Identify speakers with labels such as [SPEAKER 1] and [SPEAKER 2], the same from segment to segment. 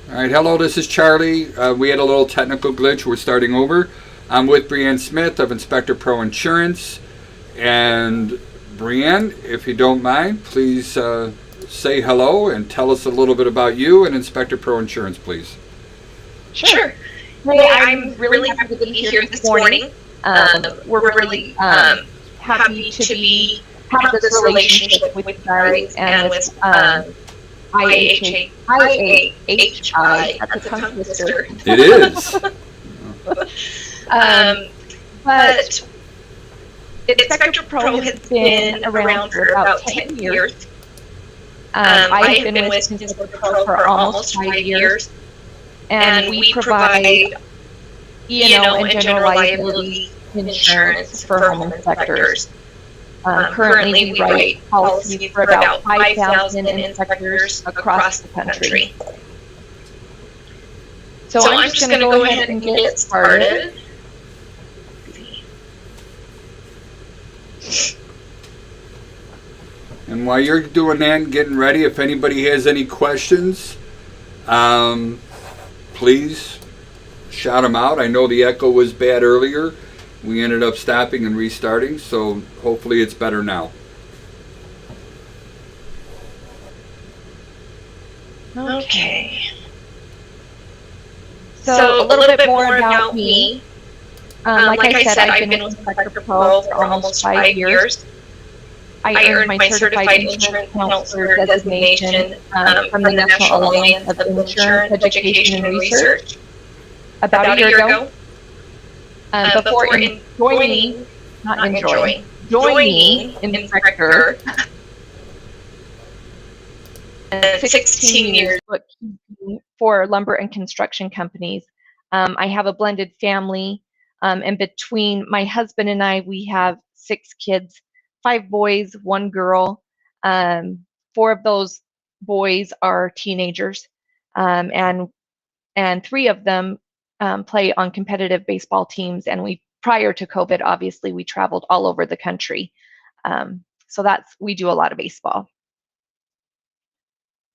[SPEAKER 1] All right, hello, this is Charlie. We had a little technical glitch. We're starting over. I'm with Brianne Smith of Inspector Pro Insurance. And Brianne, if you don't mind, please say hello and tell us a little bit about you and Inspector Pro Insurance, please.
[SPEAKER 2] Sure. Hey, I'm really happy to be here this morning. We're really happy to have this relationship with you guys and with IAHI. That's a tongue twister.
[SPEAKER 1] It is.
[SPEAKER 2] But Inspector Pro has been around for about 10 years. I have been with Inspector Pro for almost 5 years. And we provide E&O and general liability insurance for home inspectors. Currently, we write policies for about 5,000 inspectors across the country. So I'm just going to go ahead and get started.
[SPEAKER 1] And while you're doing that and getting ready, if anybody has any questions, please shout them out. I know the echo was bad earlier. We ended up stopping and restarting, so hopefully it's better now.
[SPEAKER 2] Okay. So a little bit more about me. Like I said, I've been with Inspector Pro for almost 5 years. I earned my Certified Insurance Counselor designation from the National Alliance of Insurance Education and Research about a year ago. Before joining Inspector, 16 years for lumber and construction companies. I have a blended family, and between my husband and I, we have 6 kids, 5 boys, 1 girl. 4 of those boys are teenagers, and 3 of them play on competitive baseball teams. And prior to COVID, obviously, we traveled all over the country. So we do a lot of baseball.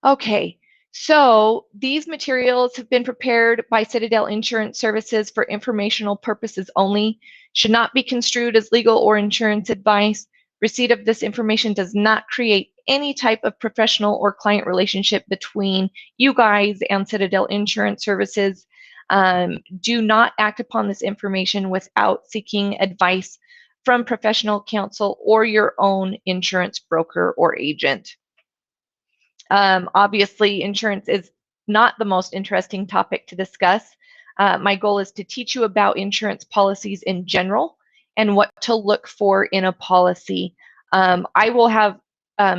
[SPEAKER 2] Okay, so these materials have been prepared by Citadel Insurance Services for informational purposes only, should not be construed as legal or insurance advice. Receipt of this information does not create any type of professional or client relationship between you guys and Citadel Insurance Services. Do not act upon this information without seeking advice from professional counsel or your own insurance broker or agent. Obviously, insurance is not the most interesting topic to discuss. My goal is to teach you about insurance policies in general and what to look for in a policy. I will have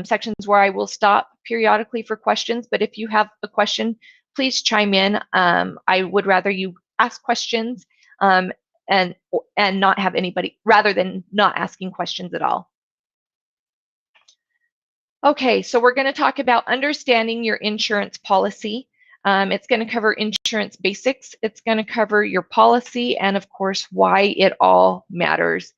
[SPEAKER 2] sections where I will stop periodically for questions, but if you have a question, please chime in. I would rather you ask questions and not have anybody, rather than not asking questions at all. Okay, so we're going to talk about understanding your insurance policy. It's going to cover insurance basics. It's going to cover your policy and, of course, why it all matters.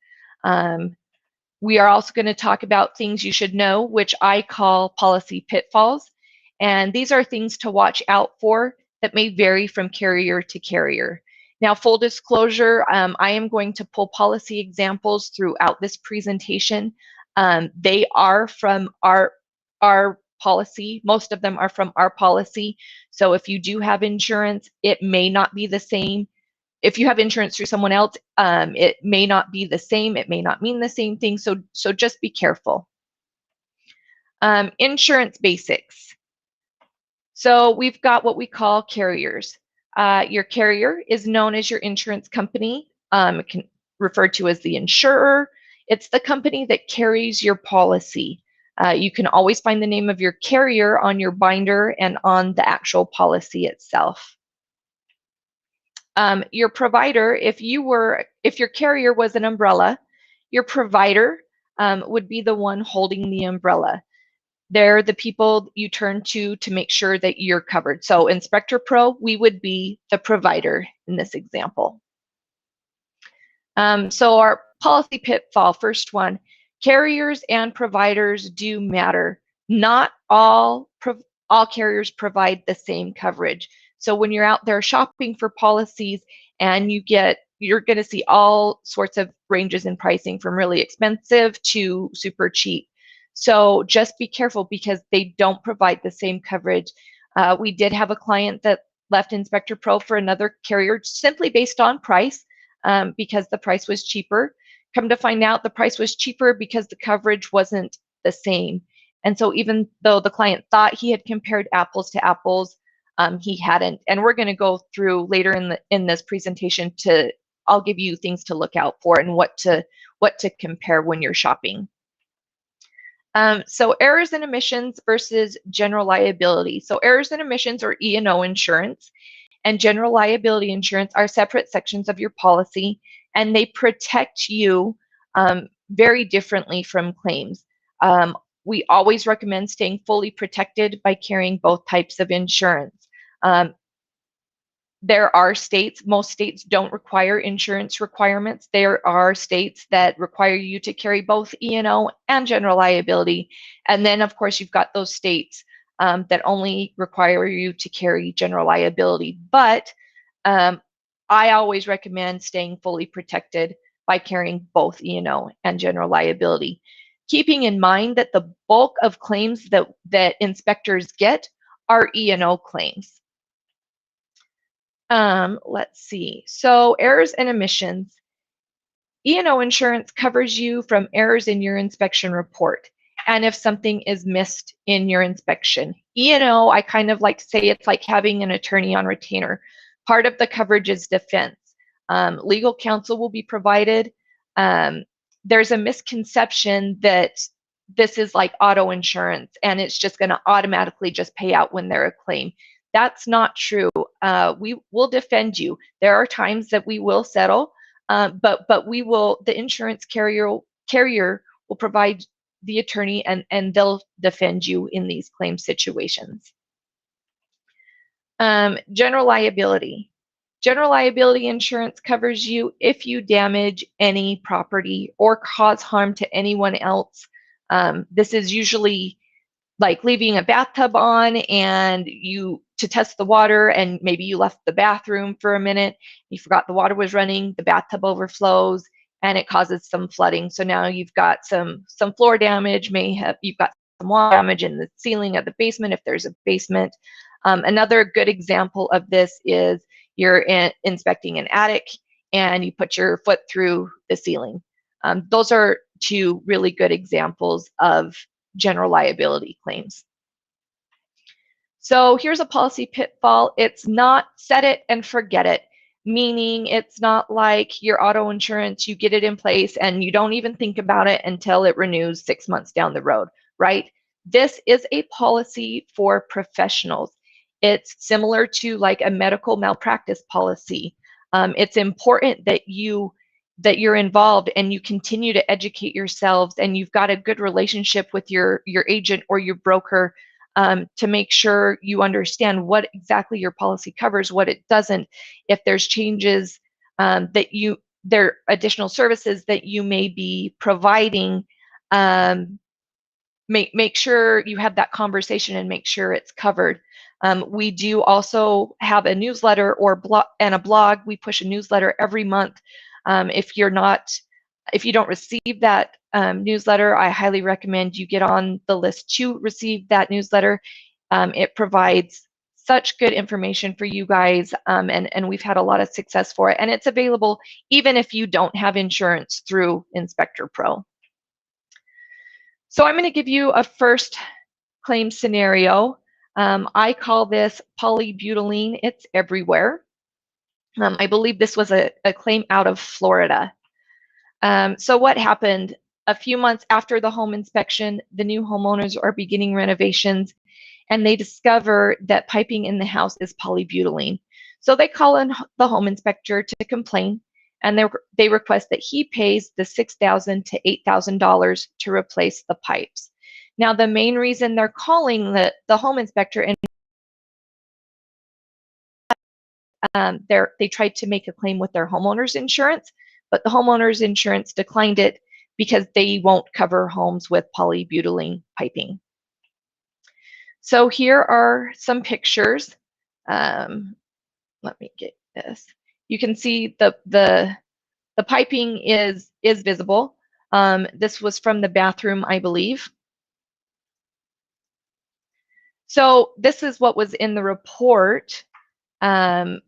[SPEAKER 2] We are also going to talk about things you should know, which I call policy pitfalls. And these are things to watch out for that may vary from carrier to carrier. Now, full disclosure, I am going to pull policy examples throughout this presentation. They are from our policy. Most of them are from our policy. So if you do have insurance, it may not be the same. If you have insurance through someone else, it may not be the same. It may not mean the same thing. So just be careful. Insurance basics. So we've got what we call carriers. Your carrier is known as your insurance company. It can refer to as the insurer. It's the company that carries your policy. You can always find the name of your carrier on your binder and on the actual policy itself. Your provider, if your carrier was an umbrella, your provider would be the one holding the umbrella. They're the people you turn to make sure that you're covered. So Inspector Pro, we would be the provider in this example. So our policy pitfall, first one, carriers and providers do matter. Not all carriers provide the same coverage. So when you're out there shopping for policies and you're going to see all sorts of ranges in pricing from really expensive to super cheap. So just be careful because they don't provide the same coverage. We did have a client that left Inspector Pro for another carrier simply based on price, because the price was cheaper. Come to find out the price was cheaper because the coverage wasn't the same. And so even though the client thought he had compared apples to apples, he hadn't. And we're going to go through later in this presentation I'll give you things to look out for and what to compare when you're shopping. So errors and omissions versus general liability. So errors and omissions or E&O insurance and general liability insurance are separate sections of your policy, and they protect you very differently from claims. We always recommend staying fully protected by carrying both types of insurance. There are states, most states don't require insurance requirements. There are states that require you to carry both E&O and general liability. And then, of course, you've got those states that only require you to carry general liability. But I always recommend staying fully protected by carrying both E&O and general liability, keeping in mind that the bulk of claims that inspectors get are E&O claims. Let's see. So errors and omissions. E&O insurance covers you from errors in your inspection report and if something is missed in your inspection. E&O, I kind of like to say it's like having an attorney on retainer. Part of the coverage is defense. Legal counsel will be provided. There's a misconception that this is like auto insurance and it's just going to automatically just pay out when there's a claim. That's not true. We will defend you. There are times that we will settle, but the insurance carrier will provide the attorney and they'll defend you in these claim situations. General liability. General liability insurance covers you if you damage any property or cause harm to anyone else. This is usually like leaving a bathtub on and to test the water, and maybe you left the bathroom for a minute, you forgot the water was running, the bathtub overflows, and it causes some flooding. So now you've got some floor damage, you've got some water damage in the ceiling of the basement if there's a basement. Another good example of this is you're inspecting an attic and you put your foot through the ceiling. Those are two really good examples of general liability claims. So here's a policy pitfall. It's not set it and forget it, meaning it's not like your auto insurance, you get it in place and you don't even think about it until it renews 6 months down the road, right? This is a policy for professionals. It's similar to like a medical malpractice policy. It's important that you're involved and you continue to educate yourselves and you've got a good relationship with your agent or your broker to make sure you understand what exactly your policy covers, what it doesn't, if there's changes there are additional services that you may be providing. Make sure you have that conversation and make sure it's covered. We do also have a newsletter and a blog. We push a newsletter every month. If you don't receive that newsletter, I highly recommend you get on the list to receive that newsletter. It provides such good information for you guys, and we've had a lot of success for it. And it's available even if you don't have insurance through Inspector Pro. So I'm going to give you a first claim scenario. I call this polybutylene. It's everywhere. I believe this was a claim out of Florida. So what happened? A few months after the home inspection, the new homeowners are beginning renovations and they discover that piping in the house is polybutylene. So they call in the home inspector to complain, and they request that he pays the $6,000 to $8,000 to replace the pipes. Now, the main reason they're calling the home inspector, and they tried to make a claim with their homeowner's insurance, but the homeowner's insurance declined it because they won't cover homes with polybutylene piping. So here are some pictures. let me get this. You can see the piping is visible. This was from the bathroom, I believe. So this is what was in the report. And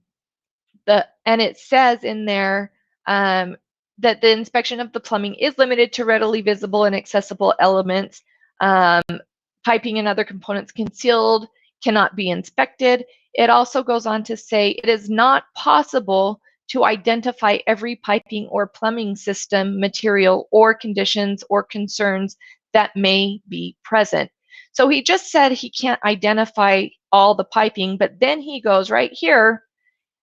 [SPEAKER 2] it says in there that the inspection of the plumbing is limited to readily visible and accessible elements. Piping and other components concealed cannot be inspected. It also goes on to say it is not possible to identify every piping or plumbing system, material, or conditions or concerns that may be present. So he just said he can't identify all the piping, but then he goes right here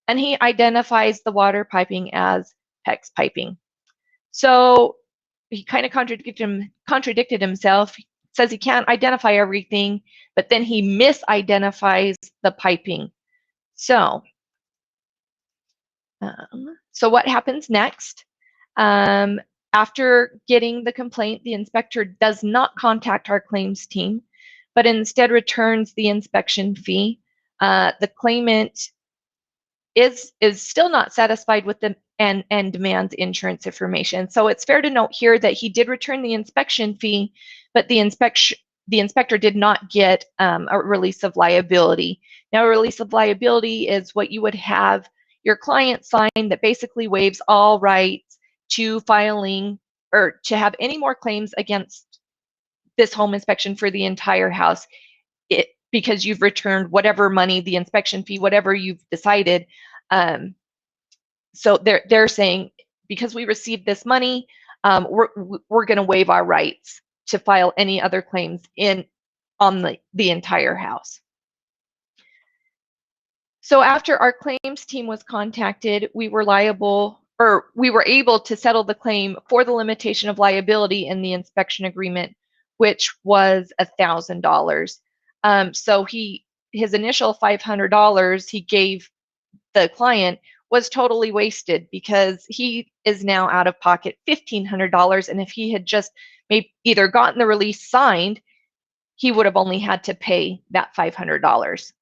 [SPEAKER 2] and he identifies the water piping as PEX piping. So he kind of contradicted himself. He says he can't identify everything, but then he misidentifies the piping. So what happens next? After getting the complaint, the inspector does not contact our claims team, but instead returns the inspection fee. The claimant is still not satisfied with the and demands insurance information. So it's fair to note here that he did return the inspection fee, but the inspector did not get a release of liability. Now, a release of liability is what you would have your client sign that basically waives all rights to filing or to have any more claims against this home inspection for the entire house, because you've returned whatever money, the inspection fee, whatever you've decided. So they're saying, because we received this money, we're going to waive our rights to file any other claims on the entire house. So after our claims team was contacted, we were able to settle the claim for the limitation of liability in the inspection agreement, which was $1,000. So his initial $500 he gave the client was totally wasted, because he is now out of pocket $1,500. And if he had just either gotten the release signed, he would have only had to pay that $500.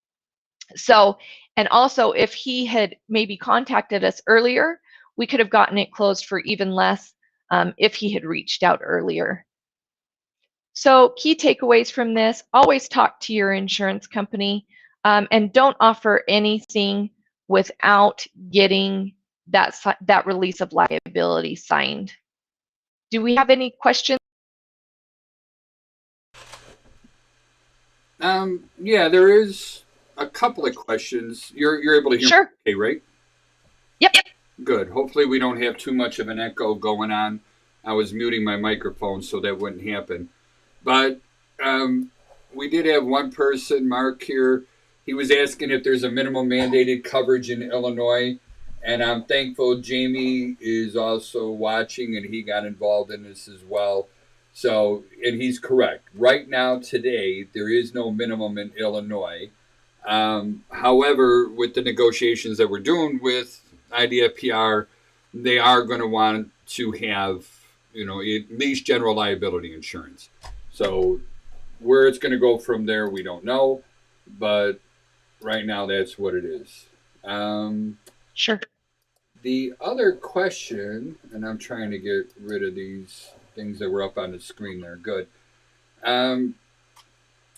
[SPEAKER 2] So, and also if he had maybe contacted us earlier, we could have gotten it closed for even less if he had reached out earlier. So key takeaways from this: always talk to your insurance company, and don't offer anything without getting that release of liability signed. Do we have any questions?
[SPEAKER 1] Yeah, there is a couple of questions. You're able to hear
[SPEAKER 2] Sure.
[SPEAKER 1] me okay, right?
[SPEAKER 2] Yep.
[SPEAKER 1] Good. Hopefully we don't have too much of an echo going on. I was muting my microphone so that wouldn't happen. But we did have one person, Mark, here. He was asking if there's a minimum mandated coverage in Illinois. And I'm thankful Jamie is also watching and he got involved in this as well. So, and he's correct. Right now, today, there is no minimum in Illinois. However, with the negotiations that we're doing with IDFPR, they are going to want to have, at least general liability insurance. So where it's going to go from there, we don't know. But right now, that's what it is.
[SPEAKER 2] Sure.
[SPEAKER 1] The other question, and I'm trying to get rid of these things that were up on the screen there. Good. When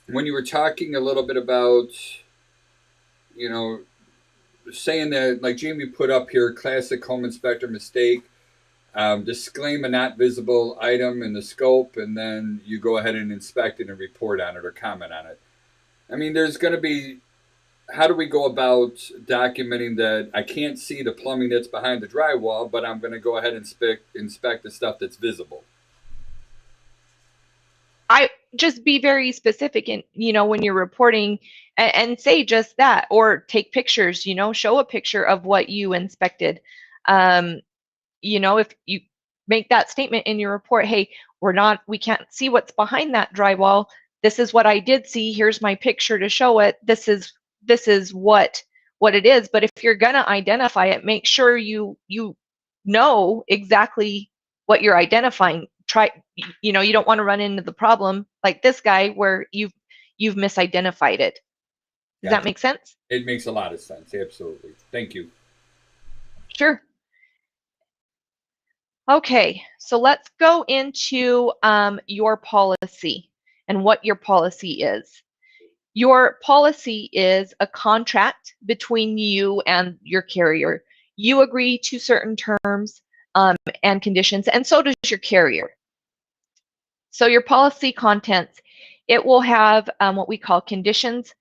[SPEAKER 1] you were talking a little bit about, saying that, like Jamie put up here, classic home inspector mistake, disclaim a not visible item in the scope, and then you go ahead and inspect it and report on it or comment on it. I mean, there's going to be, how do we go about documenting that I can't see the plumbing that's behind the drywall, but I'm going to go ahead and inspect the stuff that's visible?
[SPEAKER 2] I just be very specific in, when you're reporting, and say just that, or take pictures, show a picture of what you inspected. If you make that statement in your report, hey, we can't see what's behind that drywall. This is what I did see. Here's my picture to show it. This is what it is. But if you're going to identify it, make sure you know exactly what you're identifying. You don't want to run into the problem like this guy where you've misidentified it. Does that make sense?
[SPEAKER 1] It makes a lot of sense. Absolutely. Thank you.
[SPEAKER 2] Sure. Okay, so let's go into your policy and what your policy is. Your policy is a contract between you and your carrier. You agree to certain terms and conditions, and so does your carrier. So your policy contents, it will have what we call conditions.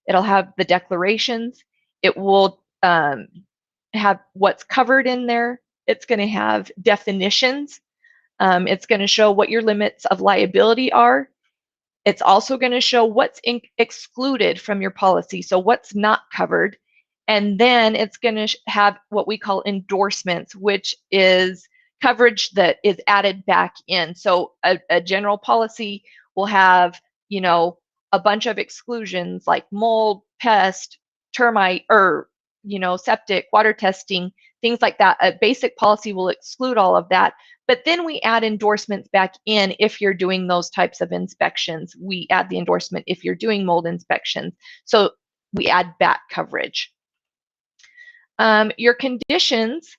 [SPEAKER 2] It'll have the declarations. It will have what's covered in there. It's going to have definitions. It's going to show what your limits of liability are. It's also going to show what's excluded from your policy, so what's not covered. And then it's going to have what we call endorsements, which is coverage that is added back in. So a general policy will have, a bunch of exclusions like mold, pest, termite, or, septic, water testing, things like that. A basic policy will exclude all of that. But then we add endorsements back in if you're doing those types of inspections. We add the endorsement if you're doing mold inspections. So we add back coverage. Your conditions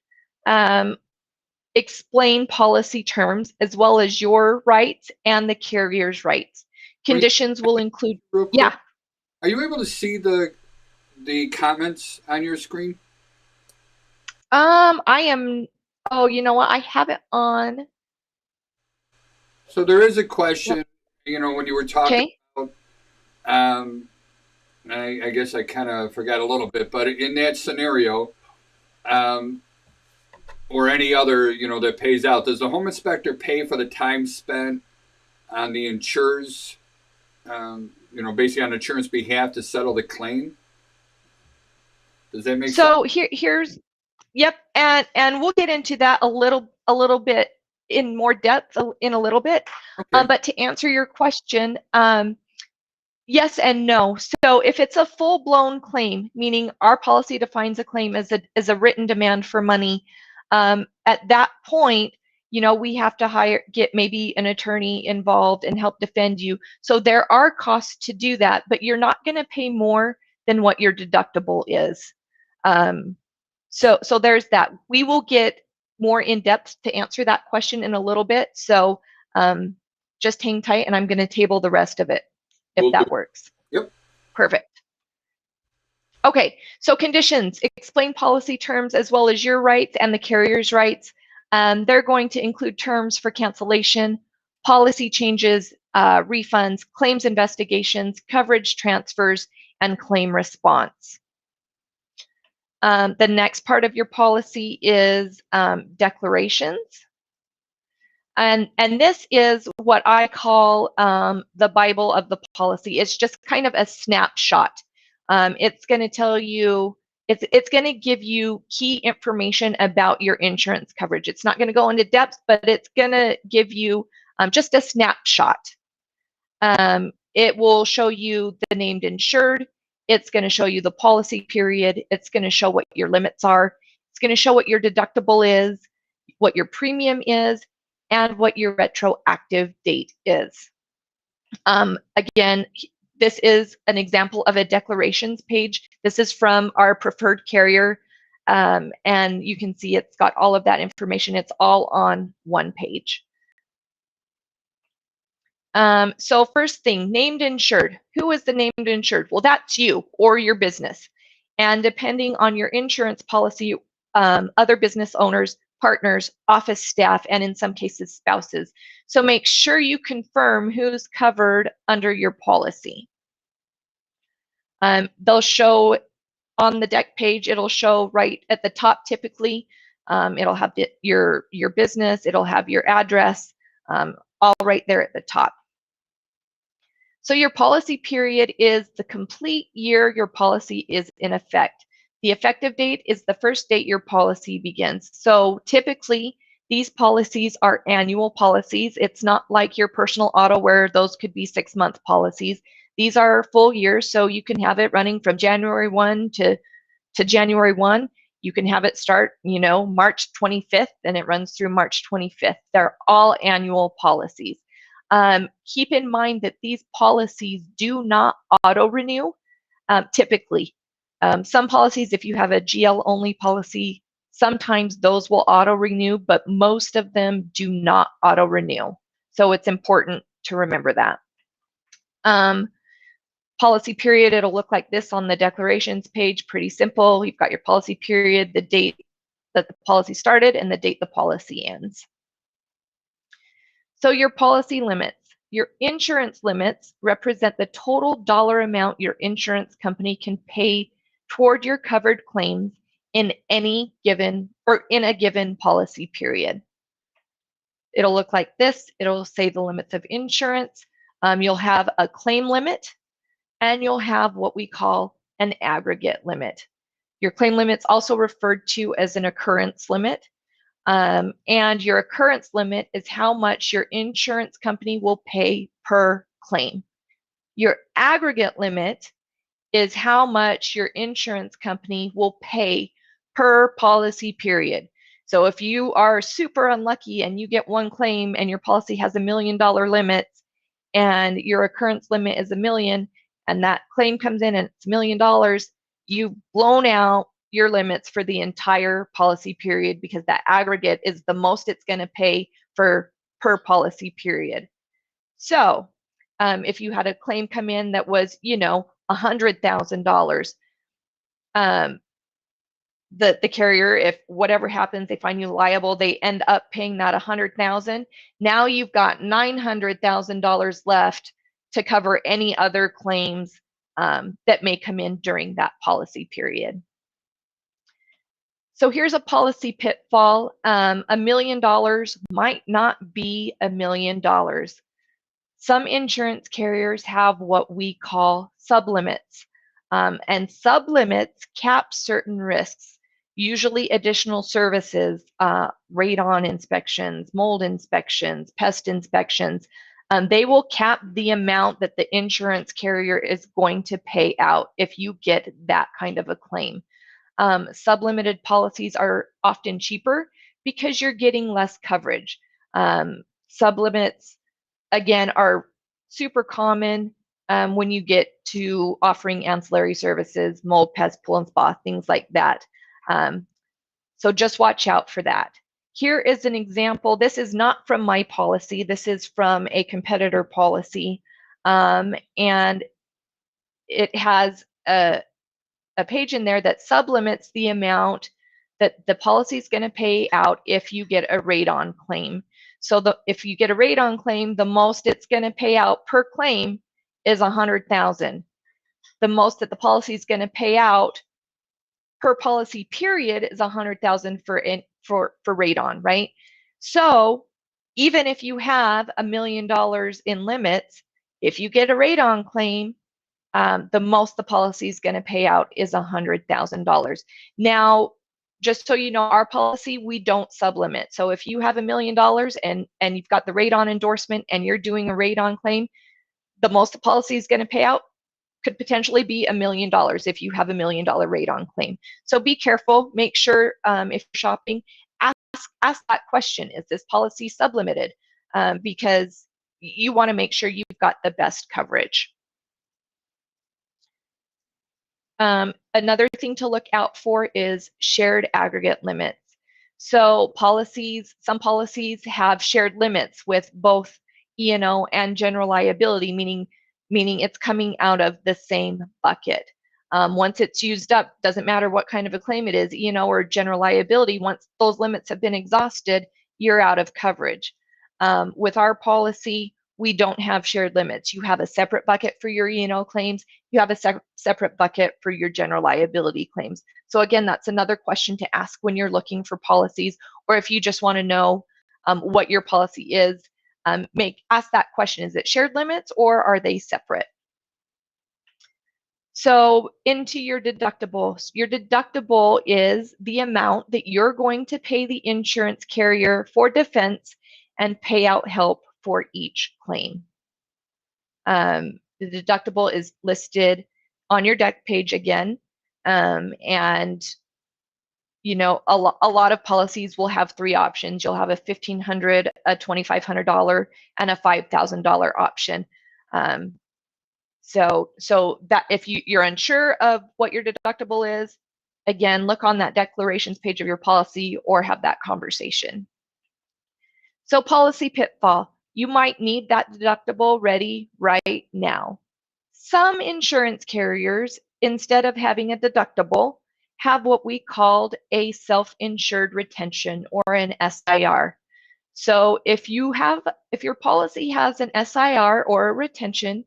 [SPEAKER 2] explain policy terms as well as your rights and the carrier's rights. Conditions will include, yeah.
[SPEAKER 1] Are you able to see the comments on your screen?
[SPEAKER 2] I am. Oh, you know what? I have it on.
[SPEAKER 1] So there is a question, when you were talking about, I guess I kind of forgot a little bit, but in that scenario, or any other, that pays out, does the home inspector pay for the time spent on the insurer's, basically on insurance behalf to settle the claim? Does that make sense?
[SPEAKER 2] So here's, yep, and we'll get into that a little bit in more depth in a little bit. Okay. But to answer your question, yes and no. So if it's a full-blown claim, meaning our policy defines a claim as a written demand for money, at that point, we have to get maybe an attorney involved and help defend you. So there are costs to do that, but you're not going to pay more than what your deductible is. So there's that. We will get more in depth to answer that question in a little bit. So just hang tight, and I'm going to table the rest of it if that works.
[SPEAKER 1] Yep.
[SPEAKER 2] Perfect. Okay, so conditions explain policy terms as well as your rights and the carrier's rights. They're going to include terms for cancellation, policy changes, refunds, claims investigations, coverage transfers, and claim response. The next part of your policy is declarations. And this is what I call the Bible of the policy. It's just kind of a snapshot. It's going to tell you, it's going to give you key information about your insurance coverage. It's not going to go into depth, but it's going to give you just a snapshot. It will show you the named insured. It's going to show you the policy period. It's going to show what your limits are. It's going to show what your deductible is, what your premium is, and what your retroactive date is. Again, this is an example of a declarations page. This is from our preferred carrier, and you can see it's got all of that information. It's all on one page. So first thing, named insured. Who is the named insured? Well, that's you or your business. And depending on your insurance policy, other business owners, partners, office staff, and in some cases, spouses. So make sure you confirm who's covered under your policy. They'll show on the deck page, it'll show right at the top typically. It'll have your business, it'll have your address, all right there at the top. So your policy period is the complete year your policy is in effect. The effective date is the first date your policy begins. So typically, these policies are annual policies. It's not like your personal auto where those could be 6-month policies. These are full years, so you can have it running from January 1 to January 1. You can have it start, March 25th, and it runs through March 25th. They're all annual policies. Keep in mind that these policies do not auto-renew. typically. Some policies, if you have a GL only policy, sometimes those will auto renew, but most of them do not auto renew. So it's important to remember that. Policy period, it'll look like this on the declarations page. Pretty simple. You've got your policy period, the date that the policy started, and the date the policy ends. So your policy limits. Your insurance limits represent the total dollar amount your insurance company can pay toward your covered claims in any given or in a given policy period. It'll look like this. It'll say the limits of insurance. You'll have a claim limit, and you'll have what we call an aggregate limit. Your claim limit's also referred to as an occurrence limit. And your occurrence limit is how much your insurance company will pay per claim. Your aggregate limit is how much your insurance company will pay per policy period. So if you are super unlucky and you get one claim and your policy has $1 million limits and your occurrence limit is $1 million, and that claim comes in and it's $1 million, you've blown out your limits for the entire policy period because that aggregate is the most it's going to pay for per policy period. So if you had a claim come in that was, $100,000, the carrier, if whatever happens, they find you liable, they end up paying that $100,000. Now you've got $900,000 left to cover any other claims that may come in during that policy period. So here's a policy pitfall. $1 million might not be $1 million. Some insurance carriers have what we call sublimits, and sublimits cap certain risks, usually additional services, radon inspections, mold inspections, pest inspections. They will cap the amount that the insurance carrier is going to pay out if you get that kind of a claim. Sublimited policies are often cheaper because you're getting less coverage. Sublimits, again, are super common when you get to offering ancillary services, mold, pest, pool and spa, things like that. So just watch out for that. Here is an example. This is not from my policy. This is from a competitor policy. And it has a page in there that sublimits the amount that the policy is going to pay out if you get a radon claim. So if you get a radon claim, the most it's going to pay out per claim is $100,000. The most that the policy is going to pay out per policy period is $100,000 for radon, right? So even if you have $1 million in limits, if you get a radon claim, the most the policy is going to pay out is $100,000. Now, just so you know, our policy, we don't sublimit. So if you have $1 million and you've got the radon endorsement and you're doing a radon claim, the most the policy is going to pay out could potentially be $1 million if you have $1 million radon claim. So be careful. Make sure if you're shopping, ask that question: is this policy sublimited? Because you want to make sure you've got the best coverage. Another thing to look out for is shared aggregate limits. So some policies have shared limits with both E&O and general liability, meaning it's coming out of the same bucket. Once it's used up, doesn't matter what kind of a claim it is, E&O or general liability, once those limits have been exhausted, you're out of coverage. With our policy, we don't have shared limits. You have a separate bucket for your E&O claims. You have a separate bucket for your general liability claims. So again, that's another question to ask when you're looking for policies, or if you just want to know what your policy is, ask that question. Is it shared limits or are they separate? So into your deductible. Your deductible is the amount that you're going to pay the insurance carrier for defense and payout help for each claim. The deductible is listed on your deck page again, and a lot of policies will have three options. You'll have a $1,500, a $2,500, and a $5,000 option. So that if you're unsure of what your deductible is, again, look on that declarations page of your policy or have that conversation. So policy pitfall, you might need that deductible ready right now. Some insurance carriers, instead of having a deductible, have what we called a self-insured retention or an SIR. So if your policy has an SIR or a retention,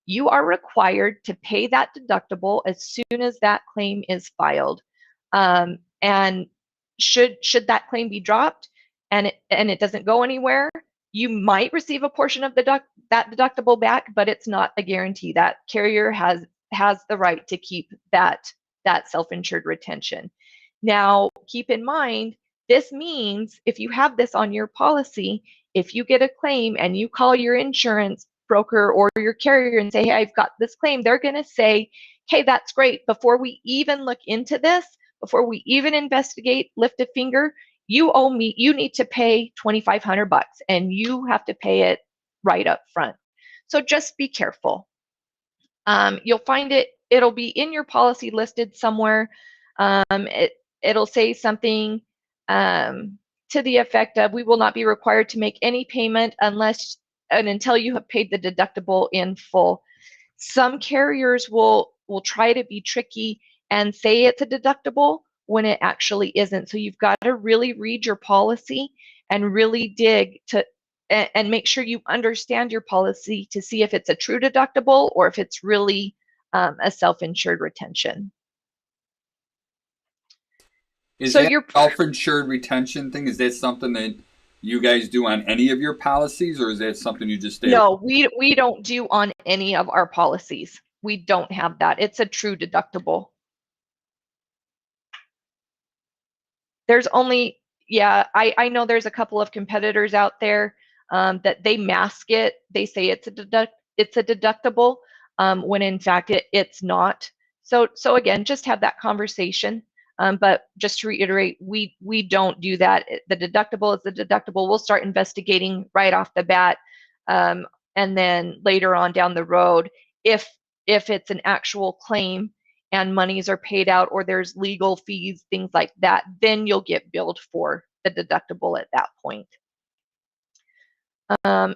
[SPEAKER 2] you are required to pay that deductible as soon as that claim is filed. And should that claim be dropped and it doesn't go anywhere, you might receive a portion of that deductible back, but it's not a guarantee. That carrier has the right to keep that self-insured retention. Now, keep in mind, this means if you have this on your policy, if you get a claim and you call your insurance broker or your carrier and say, hey, I've got this claim, they're going to say, hey, that's great. Before we even look into this, before we even investigate, lift a finger, you owe me, you need to pay $2,500 and you have to pay it right up front. So just be careful. You'll find it'll be in your policy listed somewhere. It'll say something to the effect of, we will not be required to make any payment unless and until you have paid the deductible in full. Some carriers will try to be tricky and say it's a deductible when it actually isn't. So you've got to really read your policy and really dig to and make sure you understand your policy to see if it's a true deductible or if it's really a self-insured retention.
[SPEAKER 1] Is that self-insured retention thing, is that something that you guys do on any of your policies, or is that something you just stay?
[SPEAKER 2] No, we don't do on any of our policies. We don't have that. It's a true deductible. There's only, yeah, I know there's a couple of competitors out there that they mask it. They say it's a deductible when in fact it's not. So again, just have that conversation. But just to reiterate, we don't do that. The deductible is the deductible. We'll start investigating right off the bat, and then later on down the road, if it's an actual claim and monies are paid out or there's legal fees, things like that, then you'll get billed for the deductible at that point.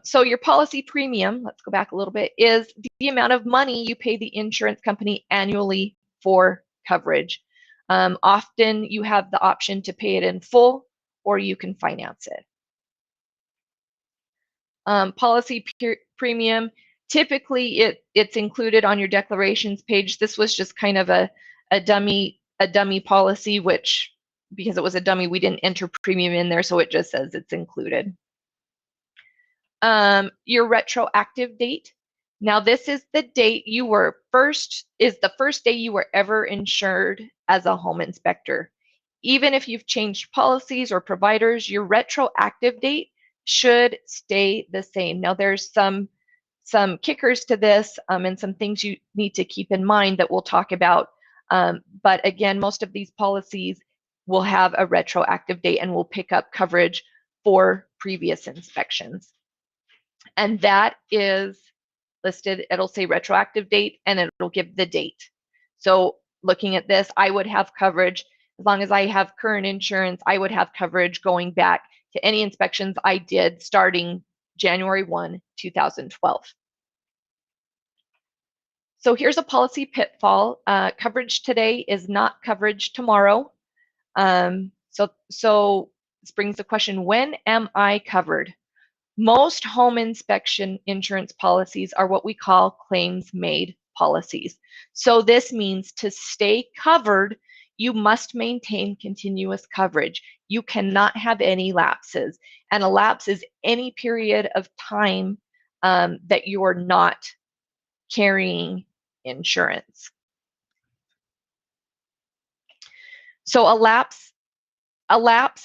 [SPEAKER 2] So your policy premium, let's go back a little bit, is the amount of money you pay the insurance company annually for coverage. Often you have the option to pay it in full or you can finance it. Policy premium, typically it's included on your declarations page. This was just kind of a dummy policy, which because it was a dummy, we didn't enter premium in there, so it just says it's included. Your retroactive date. Now this is the date you were the first day you were ever insured as a home inspector. Even if you've changed policies or providers, your retroactive date should stay the same. Now there's some kickers to this and some things you need to keep in mind that we'll talk about. But again, most of these policies will have a retroactive date and will pick up coverage for previous inspections. And that is listed, it'll say retroactive date and it'll give the date. So looking at this, I would have coverage, as long as I have current insurance, I would have coverage going back to any inspections I did starting January 1, 2012. So here's a policy pitfall. Coverage today is not coverage tomorrow. So this brings the question, when am I covered? Most home inspection insurance policies are what we call claims-made policies. So this means to stay covered, you must maintain continuous coverage. You cannot have any lapses. And a lapse is any period of time that you're not carrying insurance. So a lapse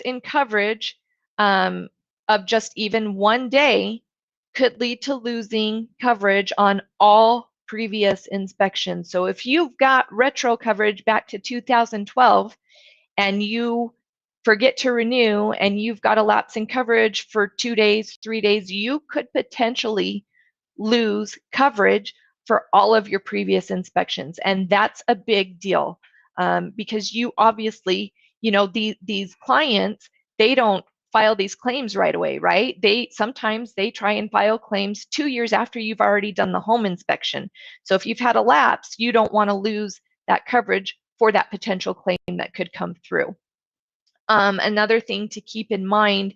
[SPEAKER 2] in coverage of just even one day could lead to losing coverage on all previous inspections. So if you've got retro coverage back to 2012 and you forget to renew and you've got a lapse in coverage for 2 days, 3 days, you could potentially lose coverage for all of your previous inspections. And that's a big deal because you obviously, these clients, they don't file these claims right away, right? Sometimes they try and file claims 2 years after you've already done the home inspection. So if you've had a lapse, you don't want to lose that coverage for that potential claim that could come through. Another thing to keep in mind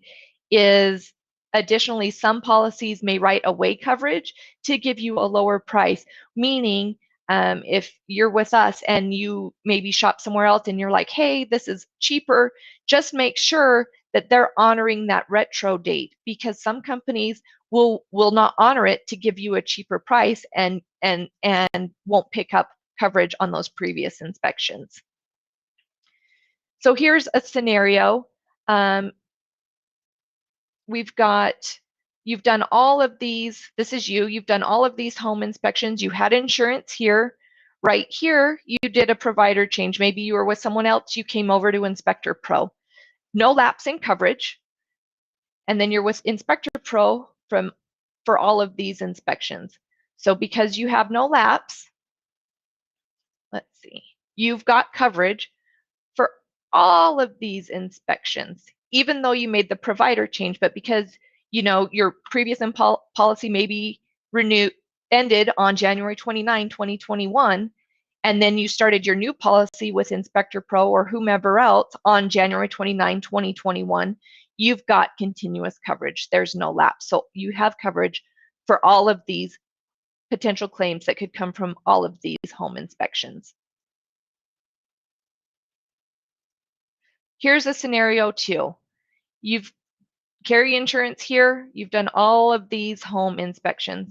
[SPEAKER 2] is additionally, some policies may write away coverage to give you a lower price, meaning if you're with us and you maybe shop somewhere else and you're like, hey, this is cheaper, just make sure that they're honoring that retro date, because some companies will not honor it to give you a cheaper price and won't pick up coverage on those previous inspections. So here's a scenario. You've done all of these, this is you've done all of these home inspections, you had insurance here. Right here, you did a provider change. Maybe you were with someone else, you came over to Inspector Pro. No lapse in coverage. And then you're with Inspector Pro for all of these inspections. So because you have no lapse, let's see, you've got coverage for all of these inspections, even though you made the provider change, but because your previous policy maybe ended on January 29, 2021, and then you started your new policy with Inspector Pro or whomever else on January 29, 2021, you've got continuous coverage. There's no lapse. So you have coverage for all of these potential claims that could come from all of these home inspections. Here's a scenario 2. You've carry insurance here. You've done all of these home inspections.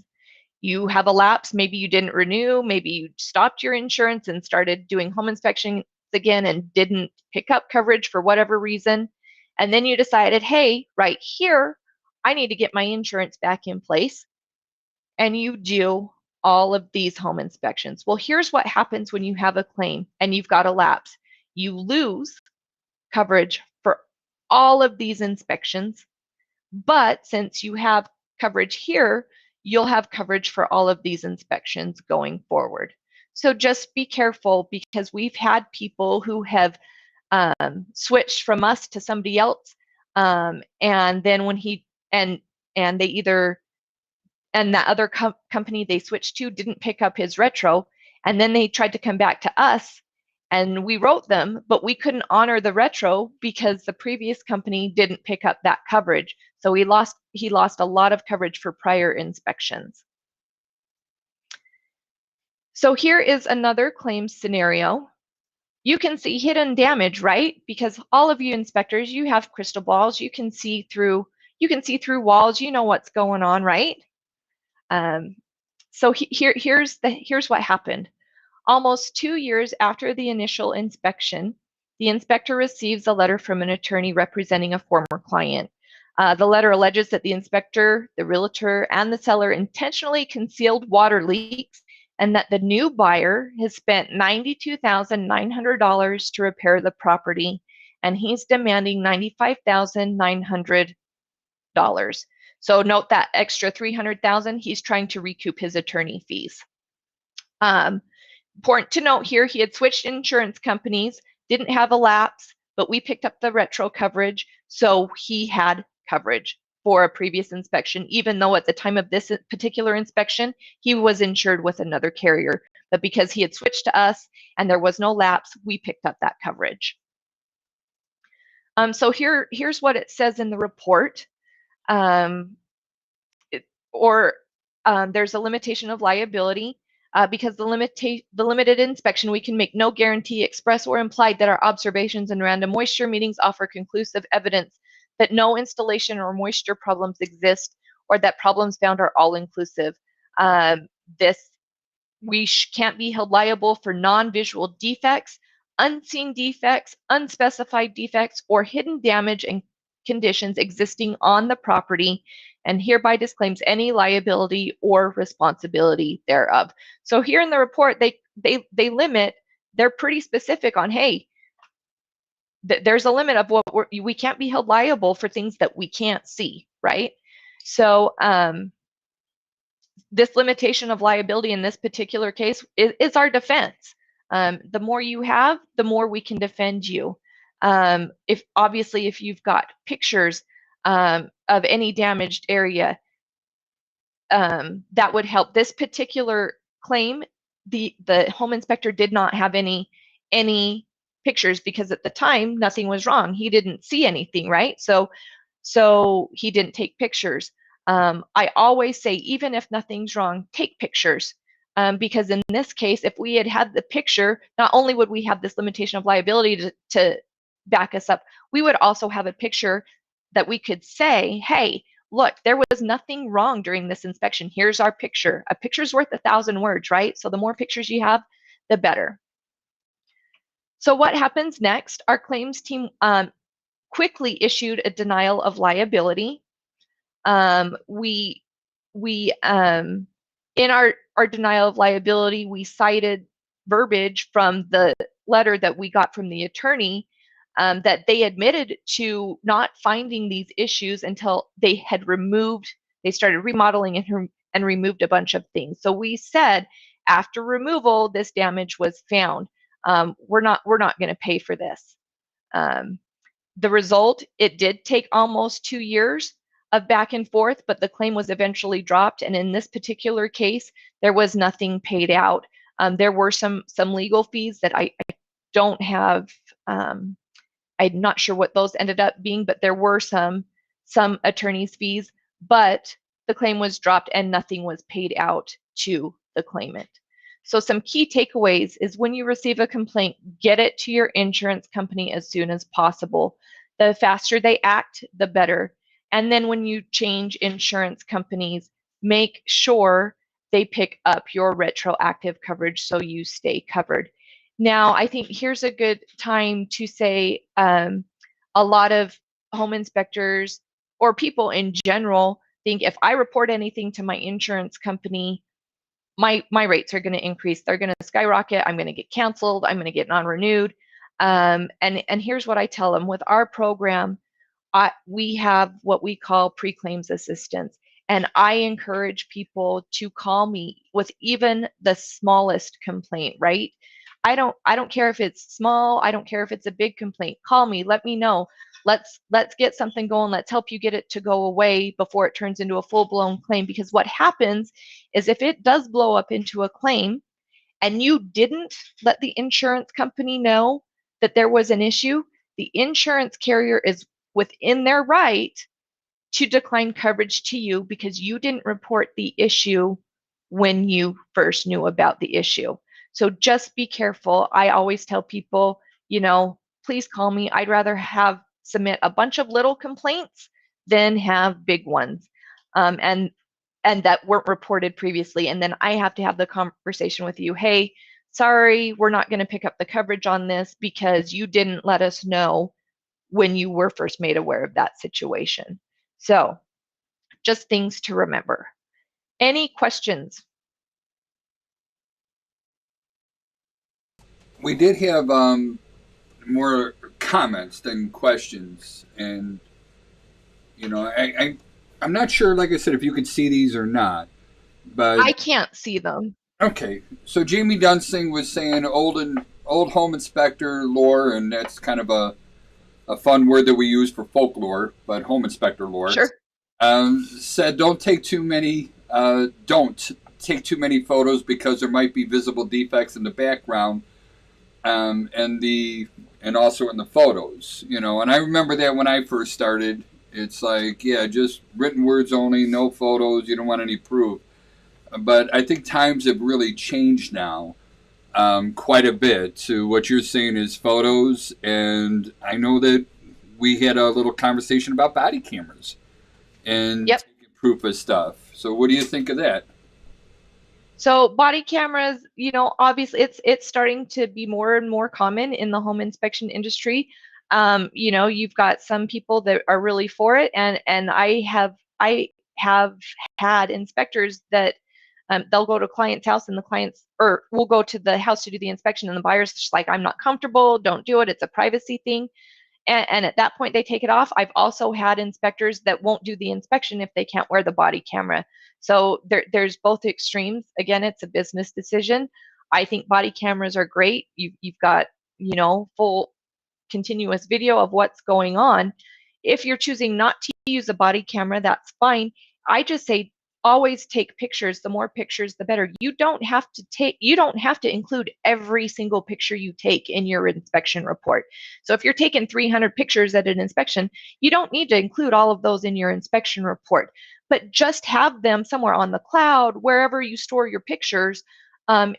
[SPEAKER 2] You have a lapse. Maybe you didn't renew. Maybe you stopped your insurance and started doing home inspections again and didn't pick up coverage for whatever reason. And then you decided, hey, right here, I need to get my insurance back in place. And you do all of these home inspections. Well, here's what happens when you have a claim and you've got a lapse. You lose coverage for all of these inspections. But since you have coverage here, you'll have coverage for all of these inspections going forward. So just be careful, because we've had people who have switched from us to somebody else, and then when they either that other company they switched to didn't pick up his retro, and then they tried to come back to us and we wrote them, but we couldn't honor the retro because the previous company didn't pick up that coverage. So he lost a lot of coverage for prior inspections. So here is another claims scenario. You can see hidden damage, right? Because all of you inspectors, you have crystal balls. You can see through walls. You know what's going on, right? So here's what happened. Almost 2 years after the initial inspection, the inspector receives a letter from an attorney representing a former client. The letter alleges that the inspector, the realtor, and the seller intentionally concealed water leaks, and that the new buyer has spent $92,900 to repair the property, and he's demanding $95,900. So note that extra $300,000, he's trying to recoup his attorney fees. Important to note here, he had switched insurance companies, didn't have a lapse, but we picked up the retro coverage, so he had coverage for a previous inspection, even though at the time of this particular inspection, he was insured with another carrier. But because he had switched to us and there was no lapse, we picked up that coverage. So here's what it says in the report. There's a limitation of liability. Because the limited inspection, we can make no guarantee, express or implied, that our observations and random moisture meetings offer conclusive evidence that no installation or moisture problems exist, or that problems found are all inclusive. We can't be held liable for non-visual defects, unseen defects, unspecified defects, or hidden damage and conditions existing on the property, and hereby disclaims any liability or responsibility thereof. So here in the report, they limit, they're pretty specific on, hey, there's a limit of what we can't be held liable for things that we can't see, right? So this limitation of liability in this particular case is our defense. The more you have, the more we can defend you. If obviously, if you've got pictures of any damaged area, that would help. This particular claim, the home inspector did not have any pictures because at the time nothing was wrong. He didn't see anything, right? So he didn't take pictures. I always say, even if nothing's wrong, take pictures. Because in this case, if we had had the picture, not only would we have this limitation of liability to back us up, we would also have a picture that we could say, hey, look, there was nothing wrong during this inspection. Here's our picture. A picture's worth 1,000 words, right? So the more pictures you have, the better. So what happens next? Our claims team quickly issued a denial of liability. In our denial of liability, we cited verbiage from the letter that we got from the attorney, that they admitted to not finding these issues until they started remodeling and removed a bunch of things. So we said, after removal, this damage was found. We're not going to pay for this. The result, it did take almost 2 years of back and forth, but the claim was eventually dropped. And in this particular case, there was nothing paid out. There were some legal fees that I don't have. I'm not sure what those ended up being, but there were some attorney's fees, but the claim was dropped and nothing was paid out to the claimant. So some key takeaways is, when you receive a complaint, get it to your insurance company as soon as possible. The faster they act, the better. And then when you change insurance companies, make sure they pick up your retroactive coverage so you stay covered. Now, I think here's a good time to say, a lot of home inspectors or people in general think, if I report anything to my insurance company, my rates are going to increase. They're going to skyrocket. I'm going to get canceled. I'm going to get non-renewed. And here's what I tell them. With our program, we have what we call pre-claims assistance. And I encourage people to call me with even the smallest complaint, right? I don't care if it's small. I don't care if it's a big complaint. Call me. Let me know. Let's get something going. Let's help you get it to go away before it turns into a full-blown claim. Because what happens is, if it does blow up into a claim and you didn't let the insurance company know that there was an issue, the insurance carrier is within their right to decline coverage to you because you didn't report the issue when you first knew about the issue. So just be careful. I always tell people, please call me. I'd rather submit a bunch of little complaints than have big ones, and that weren't reported previously. And then I have to have the conversation with you. Hey, sorry, we're not going to pick up the coverage on this because you didn't let us know when you were first made aware of that situation. So just things to remember. Any questions?
[SPEAKER 1] We did have more comments than questions, and I'm not sure, like I said, if you could see these or not, but
[SPEAKER 2] I can't see them.
[SPEAKER 1] Okay, so Jamie Dunsing was saying old home inspector lore, and that's kind of a fun word that we use for folklore, but home inspector lore.
[SPEAKER 2] Sure.
[SPEAKER 1] Said don't take too many photos because there might be visible defects in the background, and also in the photos. And I remember that when I first started, it's like, yeah, just written words only, no photos. You don't want any proof. But I think times have really changed now, quite a bit, to what you're saying is photos. And I know that we had a little conversation about body cameras and
[SPEAKER 2] Yep.
[SPEAKER 1] proof of stuff. So what do you think of that?
[SPEAKER 2] So body cameras, obviously it's starting to be more and more common in the home inspection industry. You've got some people that are really for it, and I have had inspectors that they'll go to a client's house, and we'll go to the house to do the inspection, and the buyer's just like, I'm not comfortable, don't do it, it's a privacy thing. and at that point they take it off. I've also had inspectors that won't do the inspection if they can't wear the body camera. So there's both extremes. Again, it's a business decision. I think body cameras are great. You've got, full continuous video of what's going on. If you're choosing not to use a body camera, that's fine. I just say always take pictures. The more pictures, the better. You don't have to include every single picture you take in your inspection report. So if you're taking 300 pictures at an inspection, you don't need to include all of those in your inspection report, but just have them somewhere on the cloud, wherever you store your pictures,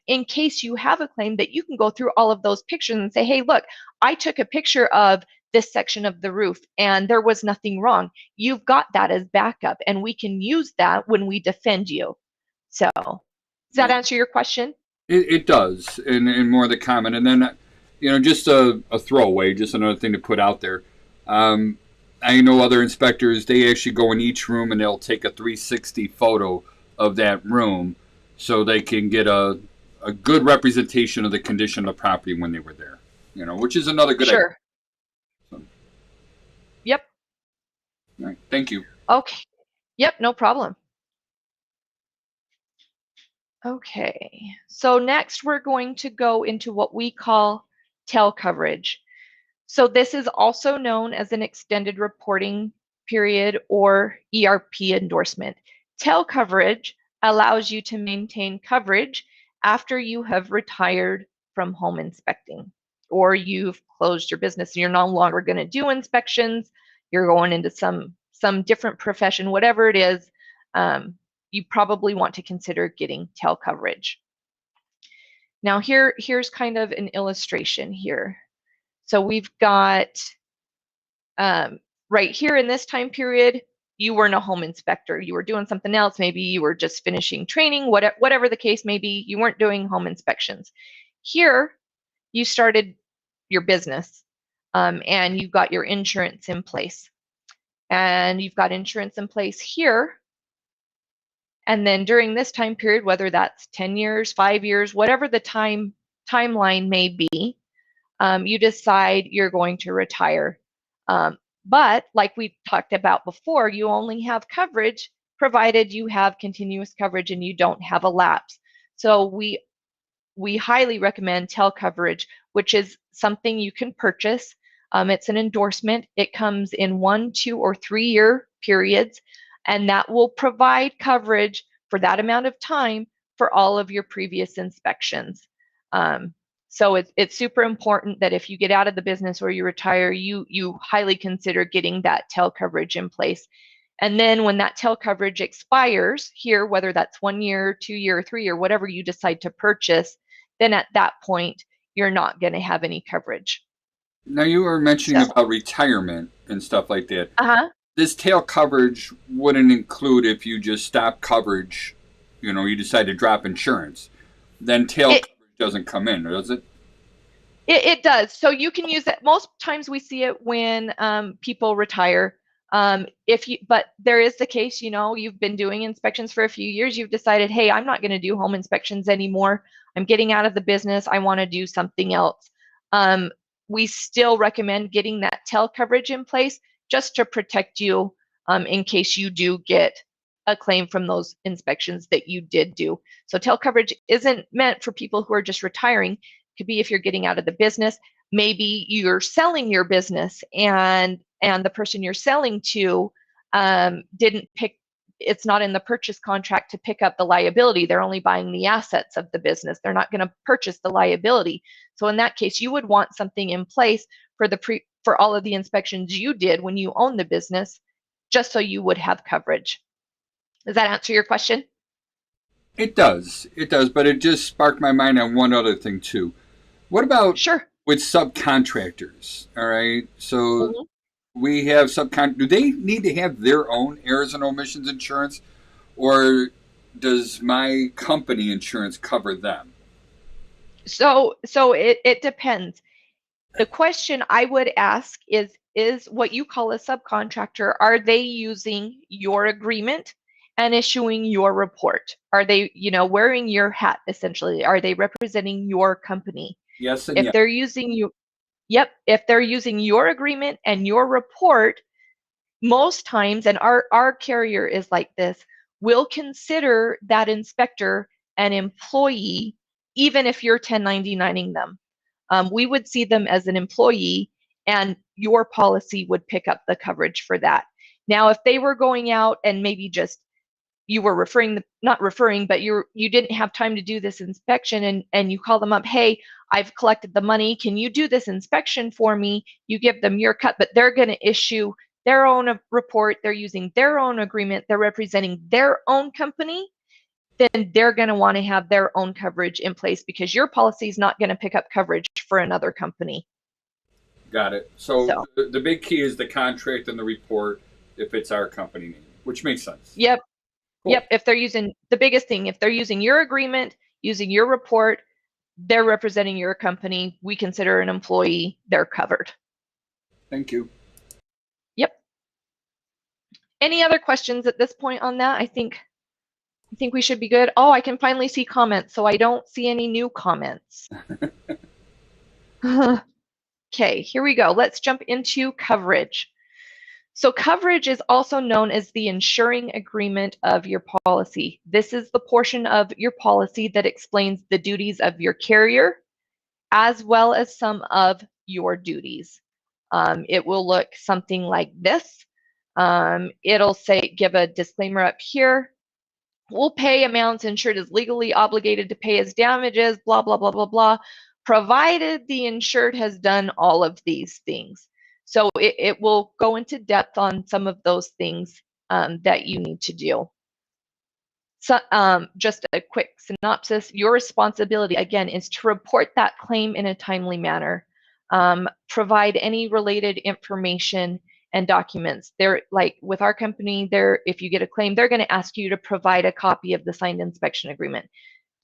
[SPEAKER 2] in case you have a claim, that you can go through all of those pictures and say, hey, look, I took a picture of this section of the roof and there was nothing wrong. You've got that as backup, and we can use that when we defend you. So does that answer your question?
[SPEAKER 1] It does, and more of the comment. And then, just a throwaway, just another thing to put out there. I know other inspectors, they actually go in each room and they'll take a 360 photo of that room so they can get a good representation of the condition of the property when they were there, which is another good idea.
[SPEAKER 2] Sure.
[SPEAKER 1] So,
[SPEAKER 2] Yep.
[SPEAKER 1] all right, thank you.
[SPEAKER 2] Okay. Yep, no problem. Okay, so next we're going to go into what we call tail coverage. So this is also known as an extended reporting period or ERP endorsement. Tail coverage allows you to maintain coverage after you have retired from home inspecting, or you've closed your business and you're no longer going to do inspections, you're going into some different profession, whatever it is, you probably want to consider getting tail coverage. Now here's kind of an illustration here. So we've got right here in this time period, you weren't a home inspector. You were doing something else. Maybe you were just finishing training, whatever the case may be, you weren't doing home inspections. Here, you started your business and you've got your insurance in place. And you've got insurance in place here. And then during this time period, whether that's 10 years, 5 years, whatever the timeline may be, you decide you're going to retire. But like we talked about before, you only have coverage provided you have continuous coverage and you don't have a lapse. So we highly recommend tail coverage, which is something you can purchase. It's an endorsement. It comes in 1, 2, or 3 year periods, and that will provide coverage for that amount of time for all of your previous inspections. So it's super important that if you get out of the business or you retire, you highly consider getting that tail coverage in place. And then when that tail coverage expires here, whether that's 1 year, 2 year, 3 year, whatever you decide to purchase, then at that point, you're not going to have any coverage.
[SPEAKER 1] Now you were mentioning about retirement and stuff like that. This tail coverage wouldn't include if you just stop coverage, you decide to drop insurance. Then tail coverage doesn't come in, does it?
[SPEAKER 2] It does. So you can use it. Most times we see it when people retire. But there is the case, you've been doing inspections for a few years. You've decided, hey, I'm not going to do home inspections anymore. I'm getting out of the business. I want to do something else. We still recommend getting that tail coverage in place just to protect you in case you do get a claim from those inspections that you did do. So tail coverage isn't meant for people who are just retiring. It could be if you're getting out of the business. Maybe you're selling your business and the person you're selling to it's not in the purchase contract to pick up the liability. They're only buying the assets of the business. They're not going to purchase the liability. So in that case, you would want something in place for all of the inspections you did when you own the business, just so you would have coverage. Does that answer your question?
[SPEAKER 1] It does, but it just sparked my mind on one other thing too. What about with subcontractors? All right, so we have do they need to have their own errors and omissions insurance, or does my company insurance cover them?
[SPEAKER 2] So it depends. The question I would ask is what you call a subcontractor, are they using your agreement and issuing your report? Are they, wearing your hat essentially? Are they representing your company?
[SPEAKER 1] Yes and
[SPEAKER 2] if
[SPEAKER 1] yes.
[SPEAKER 2] they're using you Yep, if they're using your agreement and your report, most times, and our carrier is like this, we'll consider that inspector an employee, even if you're 1099ing them. We would see them as an employee, and your policy would pick up the coverage for that. Now, if they were going out and maybe just you were not referring, but you didn't have time to do this inspection, and you call them up, hey, I've collected the money, can you do this inspection for me? You give them your cut, but they're going to issue their own report, they're using their own agreement, they're representing their own company, then they're going to want to have their own coverage in place because your policy is not going to pick up coverage for another company.
[SPEAKER 1] Got it. So
[SPEAKER 2] So,
[SPEAKER 1] the big key is the contract and the report if it's our company name, which makes sense.
[SPEAKER 2] yep,
[SPEAKER 1] Cool.
[SPEAKER 2] yep. If they're using the biggest thing, if they're using your agreement, using your report, they're representing your company. We consider an employee, they're covered.
[SPEAKER 1] Thank you.
[SPEAKER 2] Yep. Any other questions at this point on that? I think we should be good. Oh, I can finally see comments, so I don't see any new comments. Okay, here we go. Let's jump into coverage. So coverage is also known as the insuring agreement of your policy. This is the portion of your policy that explains the duties of your carrier, as well as some of your duties. It will look something like this. It'll say, give a disclaimer up here. We'll pay amounts insured is legally obligated to pay as damages, blah, blah, blah, blah, blah, provided the insured has done all of these things. So it will go into depth on some of those things that you need to do. So just a quick synopsis, your responsibility, again, is to report that claim in a timely manner. Provide any related information and documents. They're like with our company, if you get a claim, they're going to ask you to provide a copy of the signed inspection agreement.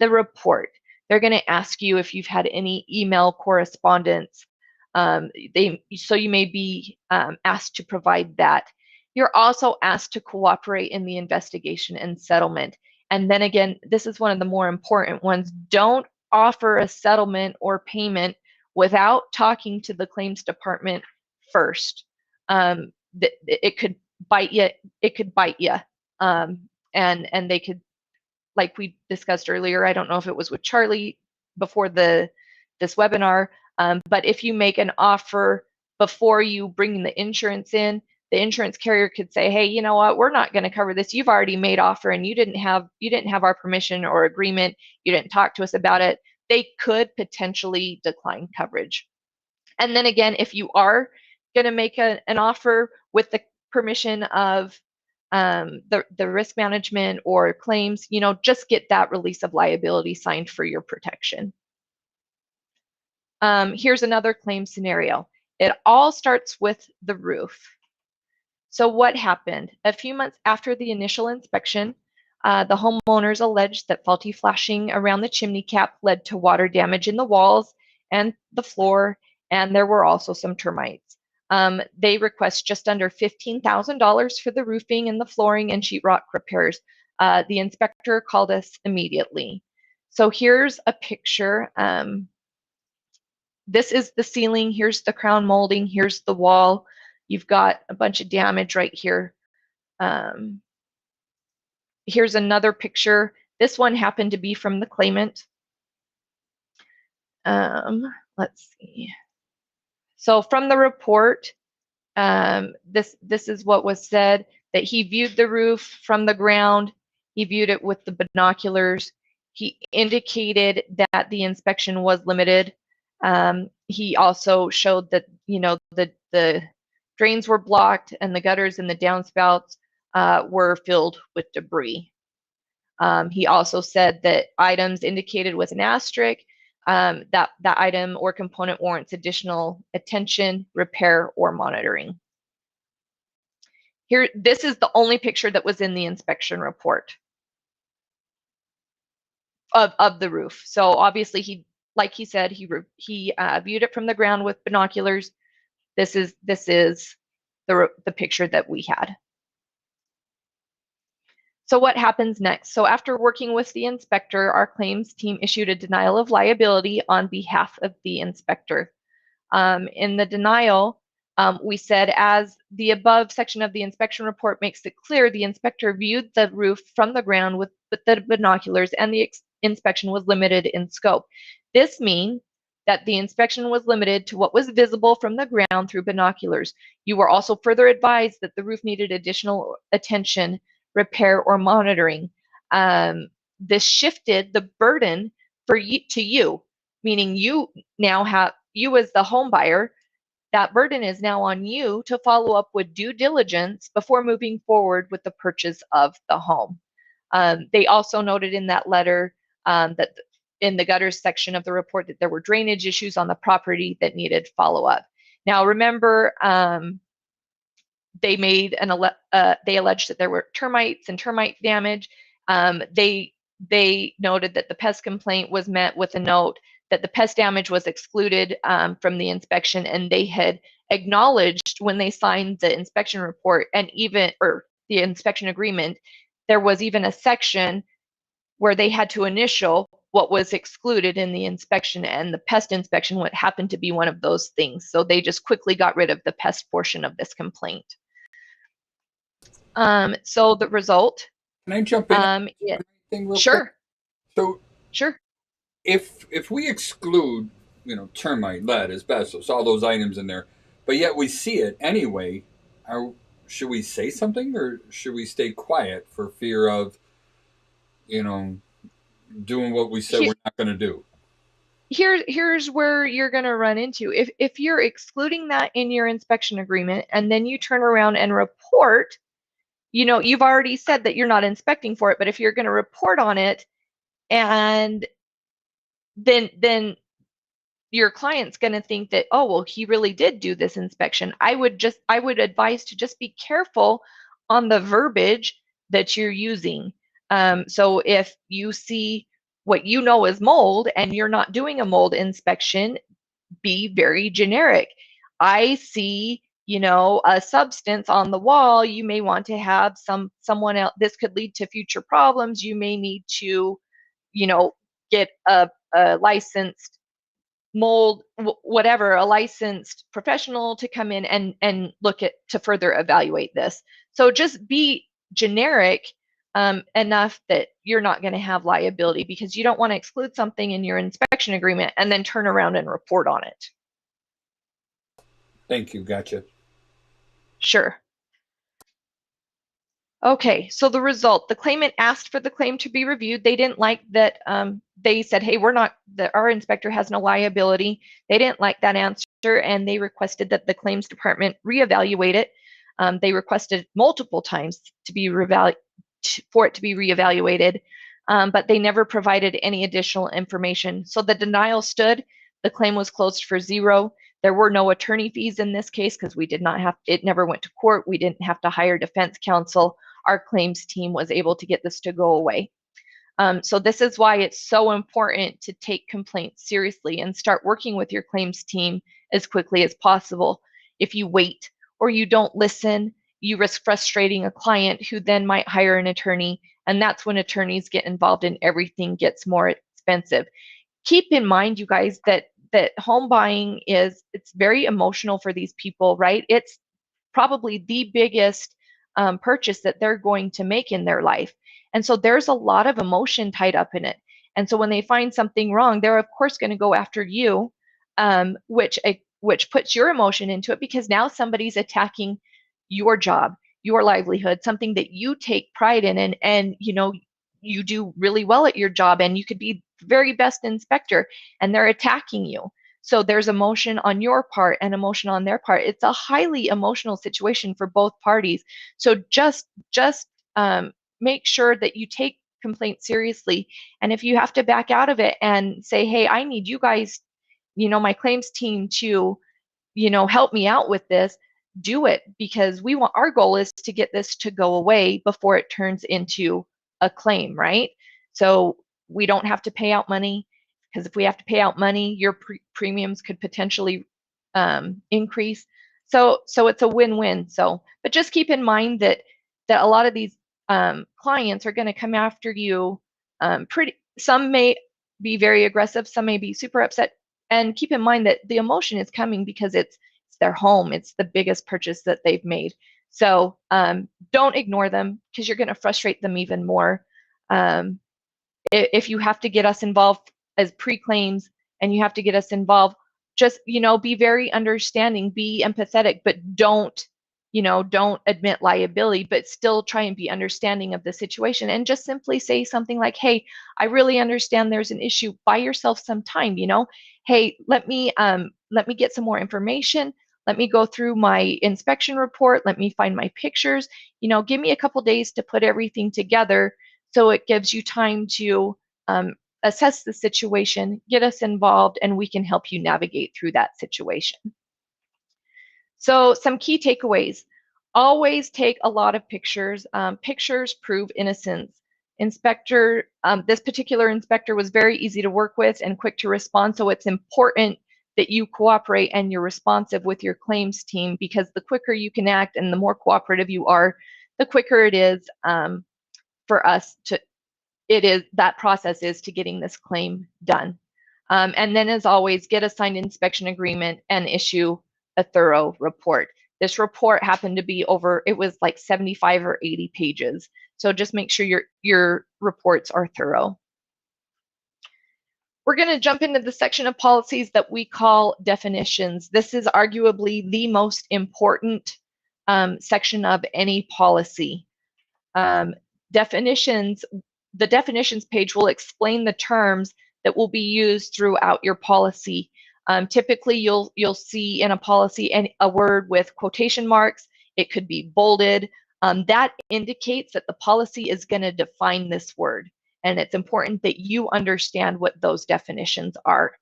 [SPEAKER 2] The report, they're going to ask you if you've had any email correspondence. So you may be asked to provide that. You're also asked to cooperate in the investigation and settlement. And then again, this is one of the more important ones. Don't offer a settlement or payment without talking to the claims department first. It could bite you. And they could, like we discussed earlier, I don't know if it was with Charlie before this webinar, but if you make an offer before you bring the insurance in, the insurance carrier could say, hey, you know what, we're not going to cover this. You've already made offer and you didn't have our permission or agreement. You didn't talk to us about it. They could potentially decline coverage. And then again, if you are going to make an offer with the permission of the risk management or claims, just get that release of liability signed for your protection. Here's another claim scenario. It all starts with the roof. So what happened? A few months after the initial inspection, the homeowners alleged that faulty flashing around the chimney cap led to water damage in the walls and the floor, and there were also some termites. They request just under $15,000 for the roofing and the flooring and sheetrock repairs. The inspector called us immediately. So here's a picture. This is the ceiling. Here's the crown molding. Here's the wall. You've got a bunch of damage right here. Here's another picture. This one happened to be from the claimant. Let's see. So from the report, this is what was said, that he viewed the roof from the ground. He viewed it with the binoculars. He indicated that the inspection was limited. He also showed that, the drains were blocked and the gutters and the downspouts were filled with debris. He also said that items indicated with an asterisk, that item or component warrants additional attention, repair, or monitoring. Here, this is the only picture that was in the inspection report of the roof. So obviously, like he said, he viewed it from the ground with binoculars. This is the picture that we had. So what happens next? So after working with the inspector, our claims team issued a denial of liability on behalf of the inspector. In the denial, we said, as the above section of the inspection report makes it clear, the inspector viewed the roof from the ground with the binoculars, and the inspection was limited in scope. This means that the inspection was limited to what was visible from the ground through binoculars. You were also further advised that the roof needed additional attention, repair, or monitoring. This shifted the burden to you, meaning you now have, you as the home buyer, that burden is now on you to follow up with due diligence before moving forward with the purchase of the home. They also noted in that letter that in the gutters section of the report that there were drainage issues on the property that needed follow-up. Now, remember, they alleged that there were termites and termite damage. They noted that the pest complaint was met with a note that the pest damage was excluded from the inspection, and they had acknowledged when they signed the inspection report and the inspection agreement, there was even a section where they had to initial what was excluded in the inspection, and the pest inspection would happen to be one of those things. So they just quickly got rid of the pest portion of this complaint. So the result.
[SPEAKER 1] Can I jump in? Thing real
[SPEAKER 2] Sure.
[SPEAKER 1] Quick? So
[SPEAKER 2] sure.
[SPEAKER 1] If we exclude, termite, lead, asbestos, all those items in there, but yet we see it anyway, should we say something, or should we stay quiet for fear of, doing what we said we're not going to do?
[SPEAKER 2] Here's where you're going to run into, if you're excluding that in your inspection agreement and then you turn around and report, you've already said that you're not inspecting for it, but if you're going to report on it, and then your client's going to think that, oh, well, he really did do this inspection. I would advise to just be careful on the verbiage that you're using. So if you see what you know is mold and you're not doing a mold inspection, be very generic. I see, a substance on the wall. You may want to have someone else. This could lead to future problems. You may need to, get a licensed mold, whatever, a licensed professional to come in and look at to further evaluate this. So just be generic enough that you're not going to have liability, because you don't want to exclude something in your inspection agreement and then turn around and report on it.
[SPEAKER 1] Thank you. Gotcha.
[SPEAKER 2] Sure. Okay, so the result, the claimant asked for the claim to be reviewed. They didn't like that. They said, hey, our inspector has no liability. They didn't like that answer, and they requested that the claims department reevaluate it. They requested multiple times for it to be reevaluated, but they never provided any additional information. So the denial stood. The claim was closed for zero. There were no attorney fees in this case because it never went to court. We didn't have to hire defense counsel. Our claims team was able to get this to go away. So this is why it's so important to take complaints seriously and start working with your claims team as quickly as possible. If you wait or you don't listen, you risk frustrating a client who then might hire an attorney, and that's when attorneys get involved and everything gets more expensive. Keep in mind, you guys, that home buying it's very emotional for these people, right? It's probably the biggest purchase that they're going to make in their life. And so there's a lot of emotion tied up in it. And so when they find something wrong, they're of course going to go after you, which puts your emotion into it, because now somebody's attacking your job, your livelihood, something that you take pride in, and you do really well at your job, and you could be the very best inspector, and they're attacking you. So there's emotion on your part and emotion on their part. It's a highly emotional situation for both parties. So just make sure that you take complaints seriously. And if you have to back out of it and say, hey, I need you guys, my claims team to, help me out with this, do it, because our goal is to get this to go away before it turns into a claim, right? So we don't have to pay out money, because if we have to pay out money, your premiums could potentially increase. So it's a win-win. But just keep in mind that a lot of these clients are going to come after you. Some may be very aggressive. Some may be super upset. And keep in mind that the emotion is coming because it's their home. It's the biggest purchase that they've made. So don't ignore them, because you're going to frustrate them even more. If you have to get us involved as pre-claims and you have to get us involved, just, be very understanding, be empathetic, but don't admit liability, but still try and be understanding of the situation, and just simply say something like, hey, I really understand there's an issue. Buy yourself some time. Hey, let me get some more information. Let me go through my inspection report. Let me find my pictures. Give me a couple days to put everything together, so it gives you time to assess the situation, get us involved, and we can help you navigate through that situation. So some key takeaways: always take a lot of pictures. Pictures prove innocence. This particular inspector was very easy to work with and quick to respond, so it's important that you cooperate and you're responsive with your claims team, because the quicker you can act and the more cooperative you are, the quicker it is for us to that process is to getting this claim done. And then, as always, get a signed inspection agreement and issue a thorough report. This report happened to be it was like 75 or 80 pages. So just make sure your reports are thorough. We're going to jump into the section of policies that we call definitions. This is arguably the most important section of any policy. Definitions. The definitions page will explain the terms that will be used throughout your policy. Typically, you'll see in a policy a word with quotation marks. It could be bolded. That indicates that the policy is going to define this word, and it's important that you understand what those definitions are.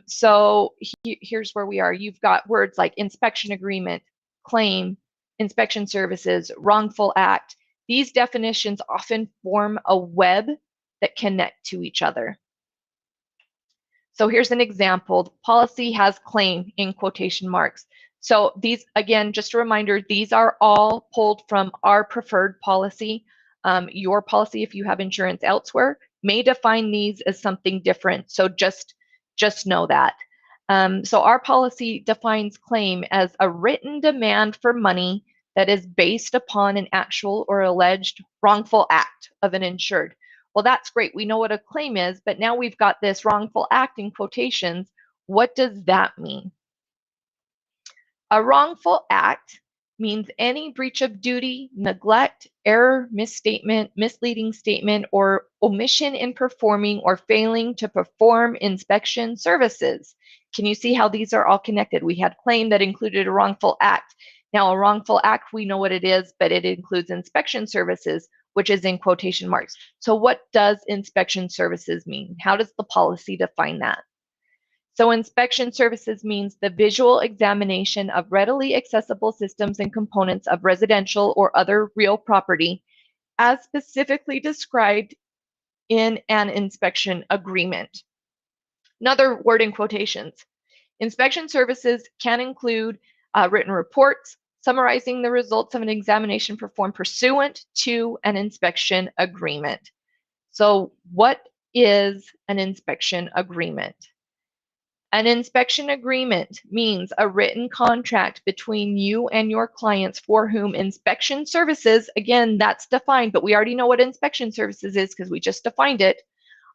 [SPEAKER 2] So here's where we are. You've got words like inspection agreement, claim, inspection services, wrongful act. These definitions often form a web that connect to each other. So here's an example. The policy has claim in quotation marks. So these, again, just a reminder, these are all pulled from our preferred policy. Your policy, if you have insurance elsewhere, may define these as something different. So just know that. So our policy defines claim as a written demand for money that is based upon an actual or alleged wrongful act of an insured. Well, that's great. We know what a claim is, but now we've got this wrongful act in quotations. What does that mean? A wrongful act means any breach of duty, neglect, error, misstatement, misleading statement, or omission in performing or failing to perform inspection services. Can you see how these are all connected? We had claim that included a wrongful act. Now, a wrongful act, we know what it is, but it includes inspection services, which is in quotation marks. So what does inspection services mean? How does the policy define that? So inspection services means the visual examination of readily accessible systems and components of residential or other real property as specifically described in an inspection agreement. Another word in quotations. Inspection services can include written reports summarizing the results of an examination performed pursuant to an inspection agreement. So what is an inspection agreement? An inspection agreement means a written contract between you and your clients for whom inspection services, again, that's defined, but we already know what inspection services is because we just defined it,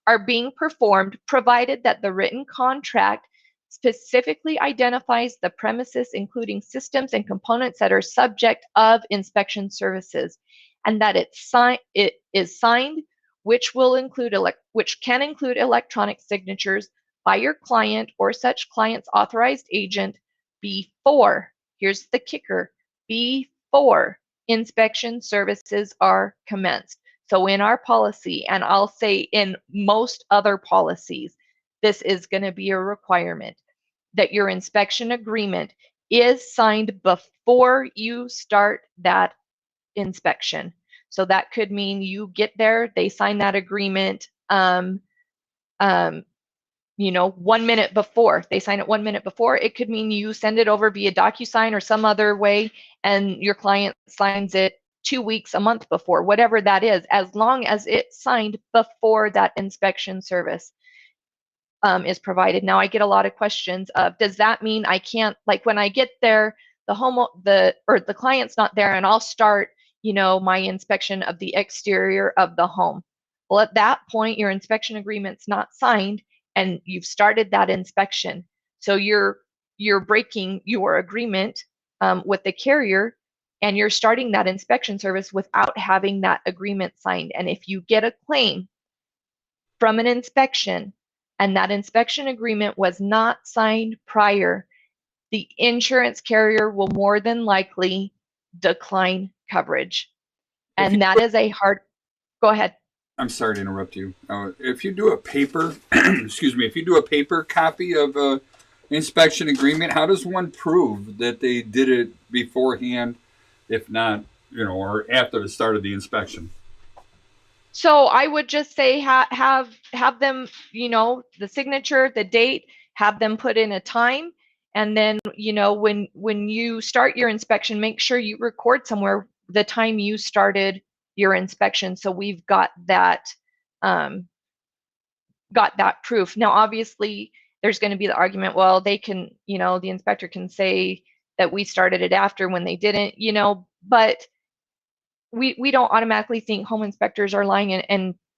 [SPEAKER 2] are being performed, provided that the written contract specifically identifies the premises, including systems and components that are subject of inspection services, and that it is signed, which can include electronic signatures by your client or such client's authorized agent before, here's the kicker, before inspection services are commenced. So in our policy, and I'll say in most other policies, this is going to be a requirement that your inspection agreement is signed before you start that inspection. So that could mean you get there, they sign that agreement, 1 minute before. They sign it 1 minute before. It could mean you send it over via DocuSign or some other way, and your client signs it 2 weeks, a month before, whatever that is, as long as it's signed before that inspection service. is provided. Now I get a lot of questions of, does that mean I can't, like when I get there, the client's not there and I'll start, my inspection of the exterior of the home. Well, at that point, your inspection agreement's not signed and you've started that inspection. So you're breaking your agreement with the carrier, and you're starting that inspection service without having that agreement signed. And if you get a claim from an inspection and that inspection agreement was not signed prior, the insurance carrier will more than likely decline coverage.
[SPEAKER 1] If you,
[SPEAKER 2] And that is a hard, go ahead.
[SPEAKER 1] I'm sorry to interrupt you. If you do a paper, excuse me, if you do a paper copy of a inspection agreement, how does one prove that they did it beforehand, if not, or after the start of the inspection?
[SPEAKER 2] So I would just say have them, the signature, the date, have them put in a time, and then when you start your inspection, make sure you record somewhere the time you started your inspection, so we've got that proof. Now, obviously, there's going to be the argument, well, they can, the inspector can say that we started it after when they didn't, but we don't automatically think home inspectors are lying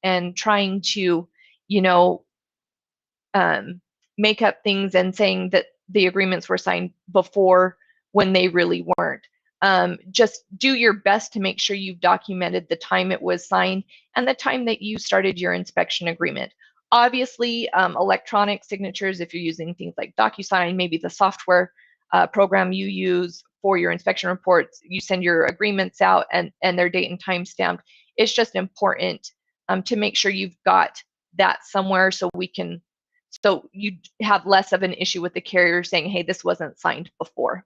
[SPEAKER 2] and trying to, you know, make up things and saying that the agreements were signed before when they really weren't. Just do your best to make sure you've documented the time it was signed and the time that you started your inspection agreement. Obviously, electronic signatures, if you're using things like DocuSign, maybe the software program you use for your inspection reports, you send your agreements out and their date and time stamped. It's just important to make sure you've got that somewhere so you have less of an issue with the carrier saying, hey, this wasn't signed before.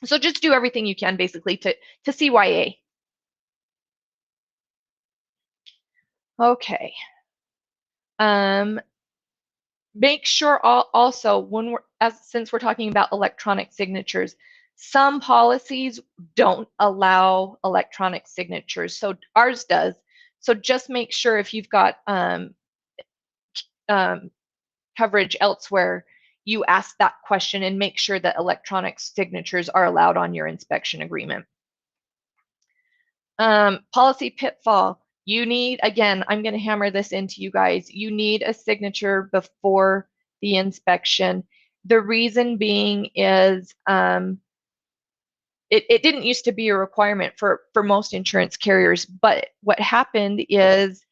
[SPEAKER 2] So just do everything you can basically to CYA. Okay. Make sure also since we're talking about electronic signatures, some policies don't allow electronic signatures. So ours does. So just make sure if you've got coverage elsewhere, you ask that question and make sure that electronic signatures are allowed on your inspection agreement. Policy pitfall. You need, again, I'm going to hammer this into you guys, you need a signature before the inspection. The reason being is it didn't used to be a requirement for most insurance carriers, but what happened is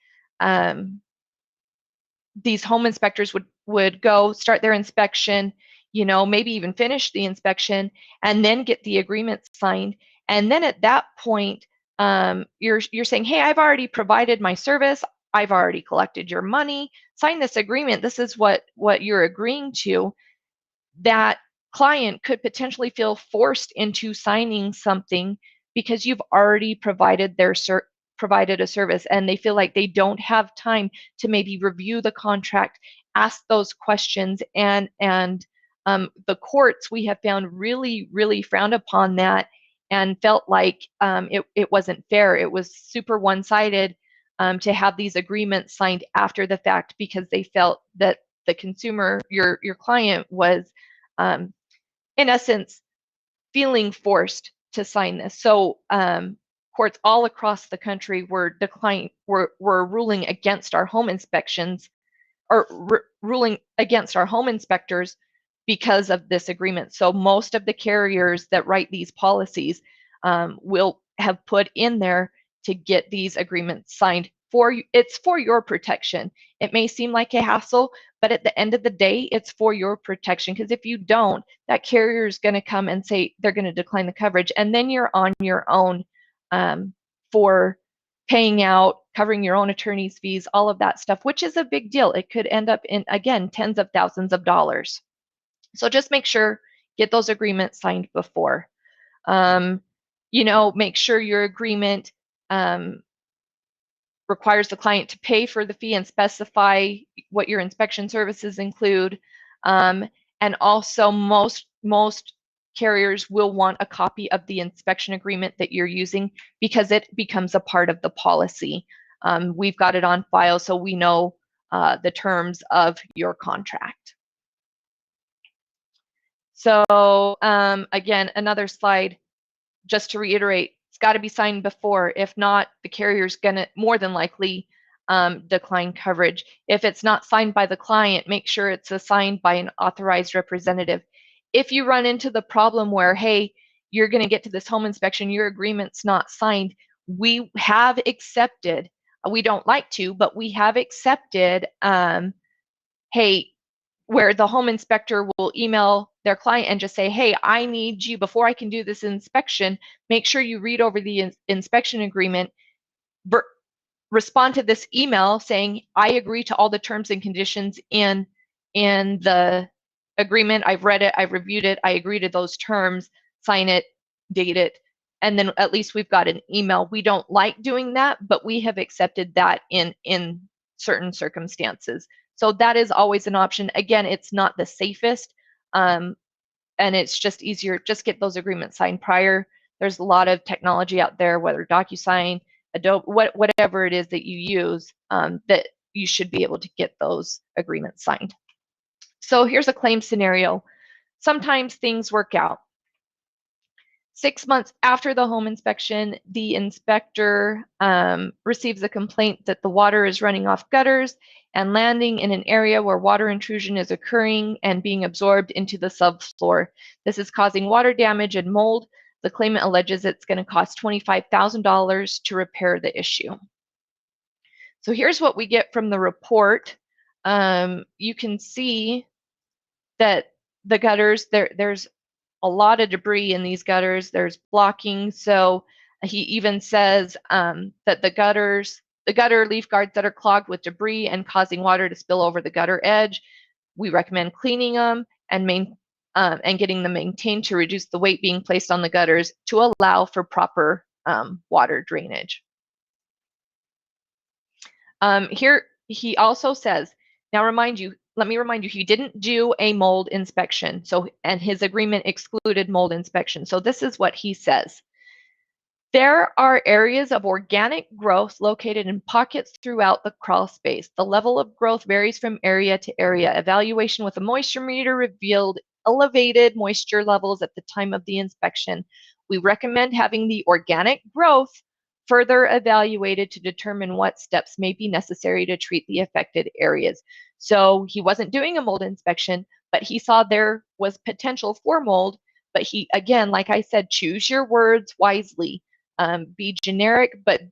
[SPEAKER 2] these home inspectors would go start their inspection, maybe even finish the inspection and then get the agreement signed. And then at that point, you're saying, hey, I've already provided my service. I've already collected your money. Sign this agreement. This is what you're agreeing to. That client could potentially feel forced into signing something because you've already provided a service, and they feel like they don't have time to maybe review the contract, ask those questions, and the courts, we have found, really, really frowned upon that and felt like it wasn't fair. It was super one-sided to have these agreements signed after the fact because they felt that the consumer, your client, was in essence feeling forced to sign this. So courts all across the country were ruling against our home inspections, or ruling against our home inspectors because of this agreement. So most of the carriers that write these policies will have put in there to get these agreements signed for you. It's for your protection. It may seem like a hassle, but at the end of the day, it's for your protection, because if you don't, that carrier is going to come and say they're going to decline the coverage, and then you're on your own for paying out, covering your own attorney's fees, all of that stuff, which is a big deal. It could end up in, again, tens of thousands of dollars. So just make sure, get those agreements signed before. Make sure your agreement requires the client to pay for the fee and specify what your inspection services include. And also, most carriers will want a copy of the inspection agreement that you're using because it becomes a part of the policy. We've got it on file, so we know the terms of your contract. So again, another slide, just to reiterate, it's got to be signed before. If not, the carrier's going to more than likely decline coverage. If it's not signed by the client, make sure it's signed by an authorized representative. If you run into the problem where, hey, you're going to get to this home inspection, your agreement's not signed, we have accepted, we don't like to, but we have accepted, hey, where the home inspector will email their client and just say, hey, I need you, before I can do this inspection, make sure you read over the inspection agreement, respond to this email saying, I agree to all the terms and conditions in the agreement. I've read it, I've reviewed it, I agree to those terms, sign it, date it, and then at least we've got an email. We don't like doing that, but we have accepted that in certain circumstances. So that is always an option. Again, it's not the safest, and it's just easier. Just get those agreements signed prior. There's a lot of technology out there, whether DocuSign, Adobe, whatever it is that you use, that you should be able to get those agreements signed. So here's a claim scenario. Sometimes things work out. 6 months after the home inspection, the inspector receives a complaint that the water is running off gutters and landing in an area where water intrusion is occurring and being absorbed into the subfloor. This is causing water damage and mold. The claimant alleges it's going to cost $25,000 to repair the issue. So here's what we get from the report. You can see that the gutters, there's a lot of debris in these gutters. There's blocking. So he even says that the gutter leaf guards that are clogged with debris and causing water to spill over the gutter edge, we recommend cleaning them and getting them maintained to reduce the weight being placed on the gutters to allow for proper water drainage. Here he also says, now let me remind you, he didn't do a mold inspection. And his agreement excluded mold inspection. So this is what he says. There are areas of organic growth located in pockets throughout the crawl space. The level of growth varies from area to area. Evaluation with a moisture meter revealed elevated moisture levels at the time of the inspection. We recommend having the organic growth further evaluated to determine what steps may be necessary to treat the affected areas. So he wasn't doing a mold inspection, but he saw there was potential for mold. But he, again, like I said, choose your words wisely. Be generic, but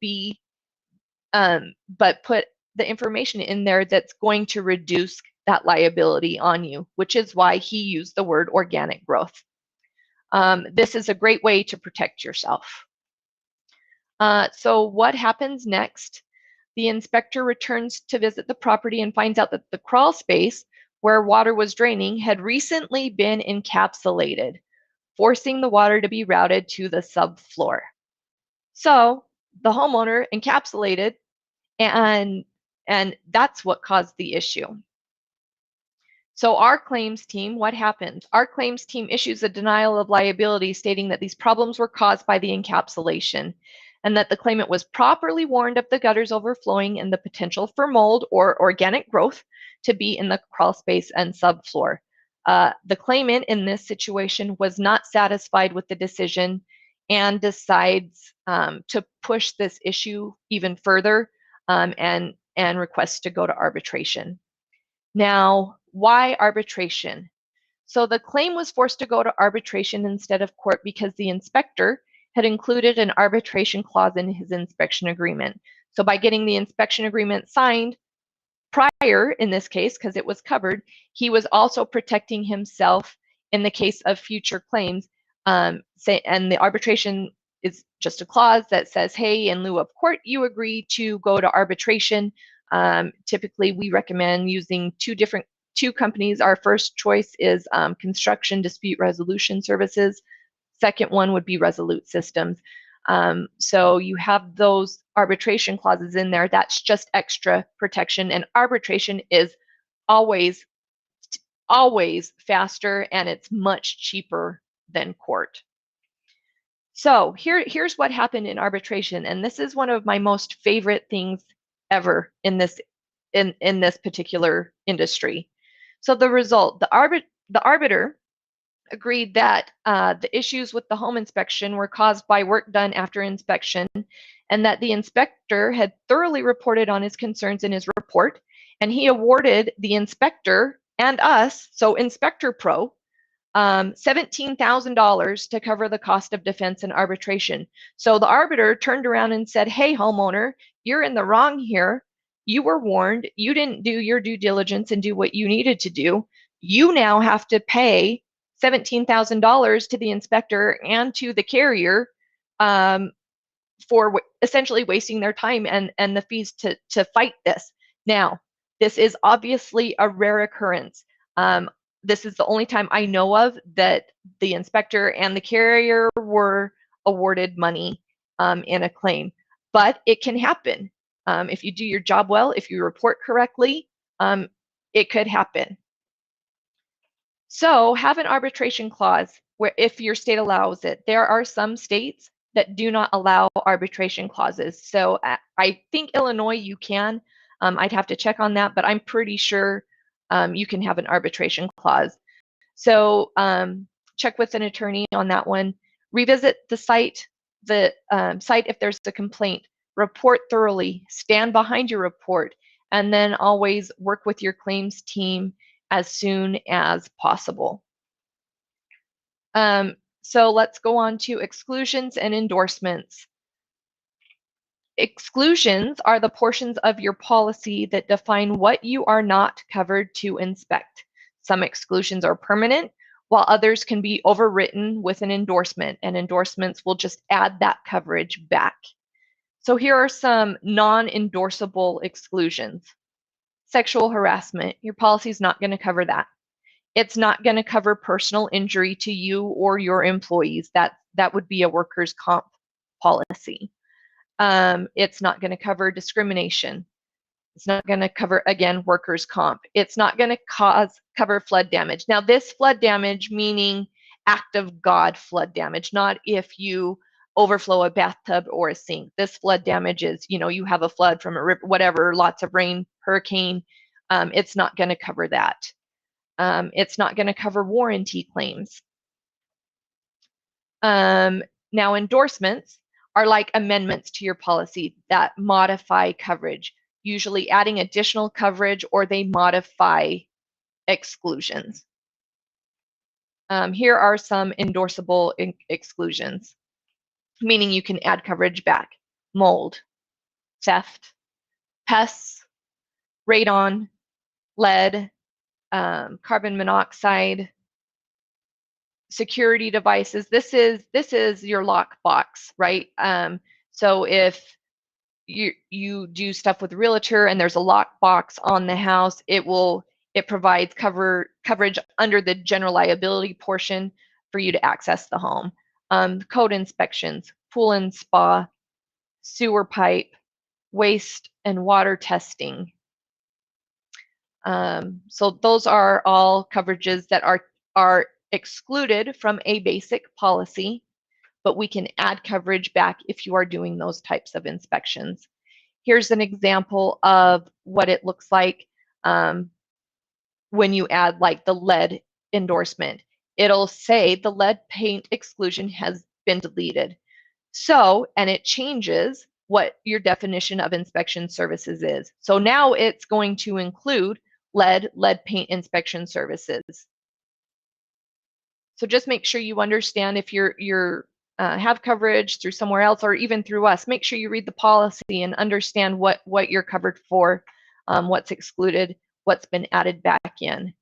[SPEAKER 2] put the information in there that's going to reduce that liability on you, which is why he used the word organic growth. This is a great way to protect yourself. So what happens next? The inspector returns to visit the property and finds out that the crawl space where water was draining had recently been encapsulated, forcing the water to be routed to the subfloor. So the homeowner encapsulated, and that's what caused the issue. So our claims team, what happened? Our claims team issues a denial of liability stating that these problems were caused by the encapsulation and that the claimant was properly warned of the gutters overflowing and the potential for mold or organic growth to be in the crawl space and subfloor. The claimant in this situation was not satisfied with the decision and decides to push this issue even further and requests to go to arbitration. Now, why arbitration? So the claim was forced to go to arbitration instead of court because the inspector had included an arbitration clause in his inspection agreement. So by getting the inspection agreement signed prior, in this case, because it was covered, he was also protecting himself in the case of future claims. And the arbitration is just a clause that says, hey, in lieu of court, you agree to go to arbitration. Typically, we recommend using two companies. Our first choice is Construction Dispute Resolution Services. Second one would be Resolute Systems. So you have those arbitration clauses in there. That's just extra protection. And arbitration is always faster, and it's much cheaper than court. So here's what happened in arbitration. And this is one of my most favorite things ever in this in this particular industry. So the result, the arbiter agreed that the issues with the home inspection were caused by work done after inspection, and that the inspector had thoroughly reported on his concerns in his report, and he awarded the inspector and us, so Inspector Pro, $17,000 to cover the cost of defense and arbitration. So the arbiter turned around and said, hey, homeowner, you're in the wrong here. You were warned. You didn't do your due diligence and do what you needed to do. You now have to pay $17,000 to the inspector and to the carrier for essentially wasting their time and the fees to fight this. Now, this is obviously a rare occurrence. This is the only time I know of that the inspector and the carrier were awarded money in a claim, but it can happen. If you do your job well, if you report correctly, it could happen. So have an arbitration clause where if your state allows it. There are some states that do not allow arbitration clauses. So I think Illinois you can. I'd have to check on that, but I'm pretty sure you can have an arbitration clause. So check with an attorney on that one. Revisit the site if there's a complaint. Report thoroughly. Stand behind your report, and then always work with your claims team as soon as possible. So let's go on to exclusions and endorsements. Exclusions are the portions of your policy that define what you are not covered to inspect. Some exclusions are permanent, while others can be overwritten with an endorsement, and endorsements will just add that coverage back. So here are some non-endorsable exclusions. Sexual harassment, your policy is not going to cover that. It's not going to cover personal injury to you or your employees. That would be a workers' comp policy. It's not going to cover discrimination. It's not going to cover, again, workers' comp. It's not going to cover flood damage. Now, this flood damage meaning act of God flood damage, not if you overflow a bathtub or a sink. This flood damage is, you have a flood from a river, whatever, lots of rain, hurricane. It's not going to cover that. It's not going to cover warranty claims. Now, endorsements are like amendments to your policy that modify coverage, usually adding additional coverage, or they modify exclusions. Here are some endorsable exclusions, meaning you can add coverage back. Mold, theft, pests, radon, lead, carbon monoxide, security devices. This is your lockbox, right? So if you do stuff with a realtor and there's a lockbox on the house, it provides coverage under the general liability portion for you to access the home. Code inspections, pool and spa, sewer pipe, waste and water testing. So those are all coverages that are excluded from a basic policy, but we can add coverage back if you are doing those types of inspections. Here's an example of what it looks like when you add like the lead endorsement. It'll say the lead paint exclusion has been deleted. So, and it changes what your definition of inspection services is. So now it's going to include lead paint inspection services. So just make sure you understand if you're have coverage through somewhere else or even through us, make sure you read the policy and understand what you're covered for, what's excluded, what's been added back in.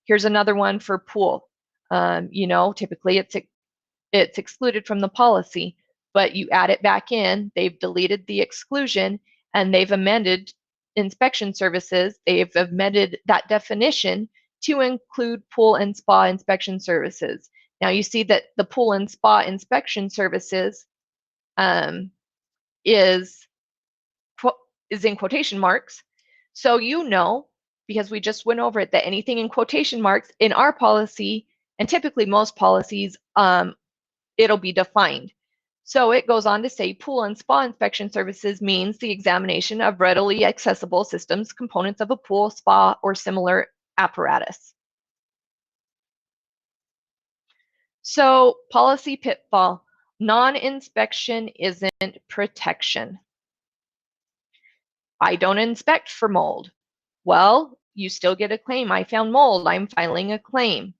[SPEAKER 2] Here's another one for pool. Typically it's excluded from the policy, but you add it back in, they've deleted the exclusion, and they've amended inspection services. They've amended that definition to include pool and spa inspection services. Now you see that the pool and spa inspection services is in quotation marks. So because we just went over it, that anything in quotation marks in our policy, and typically most policies, it'll be defined. So it goes on to say pool and spa inspection services means the examination of readily accessible systems, components of a pool, spa, or similar apparatus. So policy pitfall, non-inspection isn't protection. I don't inspect for mold. Well, you still get a claim. I found mold. I'm filing a claim.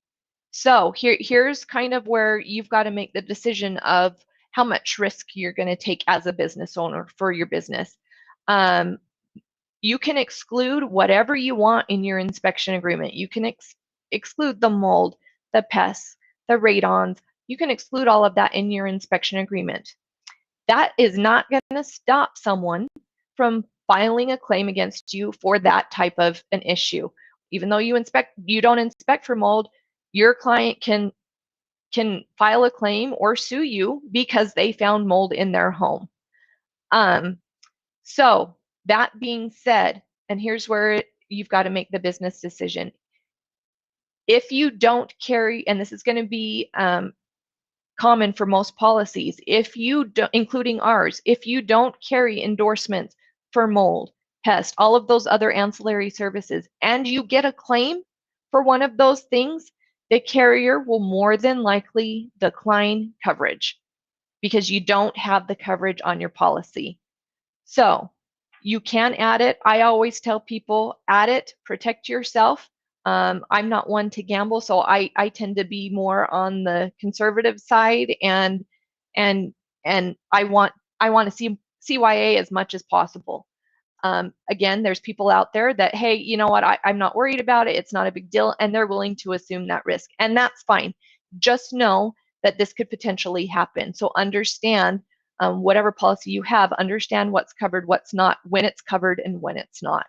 [SPEAKER 2] So here's kind of where you've got to make the decision of how much risk you're going to take as a business owner for your business. You can exclude whatever you want in your inspection agreement. You can exclude the mold, the pests, the radons. You can exclude all of that in your inspection agreement. That is not going to stop someone from filing a claim against you for that type of an issue. Even though you don't inspect for mold, your client can file a claim or sue you because they found mold in their home. So that being said, and here's where you've got to make the business decision. If you don't carry, and this is going to be common for most policies, if you don't, including ours, if you don't carry endorsements for mold, pest, all of those other ancillary services, and you get a claim for one of those things, the carrier will more than likely decline coverage because you don't have the coverage on your policy. So you can add it. I always tell people, add it, protect yourself. I'm not one to gamble, so I tend to be more on the conservative side, and I want to see CYA as much as possible. Again, there's people out there that, hey, you know what, I'm not worried about it. It's not a big deal, and they're willing to assume that risk, and that's fine. Just know that this could potentially happen. So understand whatever policy you have, understand what's covered, what's not, when it's covered, and when it's not.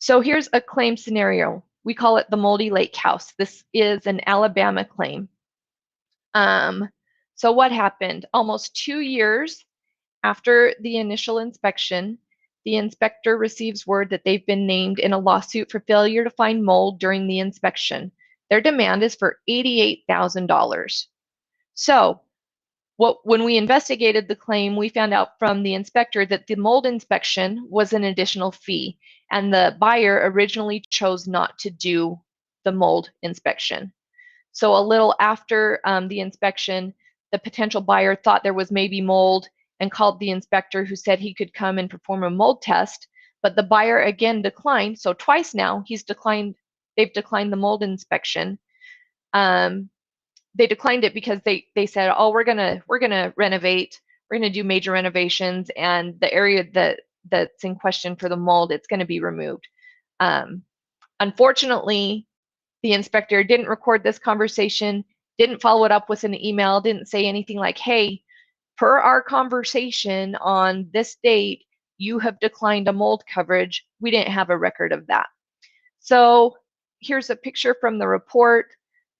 [SPEAKER 2] So here's a claim scenario. We call it the Moldy Lake House. This is an Alabama claim. So what happened? Almost 2 years after the initial inspection, the inspector receives word that they've been named in a lawsuit for failure to find mold during the inspection. Their demand is for $88,000. So when we investigated the claim, we found out from the inspector that the mold inspection was an additional fee, and the buyer originally chose not to do the mold inspection. So a little after the inspection, the potential buyer thought there was maybe mold and called the inspector, who said he could come and perform a mold test, but the buyer again declined. So twice now they've declined the mold inspection. They declined it because they said, oh, we're gonna renovate, we're gonna do major renovations, and the area that's in question for the mold, it's going to be removed. Unfortunately, the inspector didn't record this conversation, didn't follow it up with an email, didn't say anything like, hey, per our conversation on this date, you have declined a mold coverage. We didn't have a record of that. So here's a picture from the report.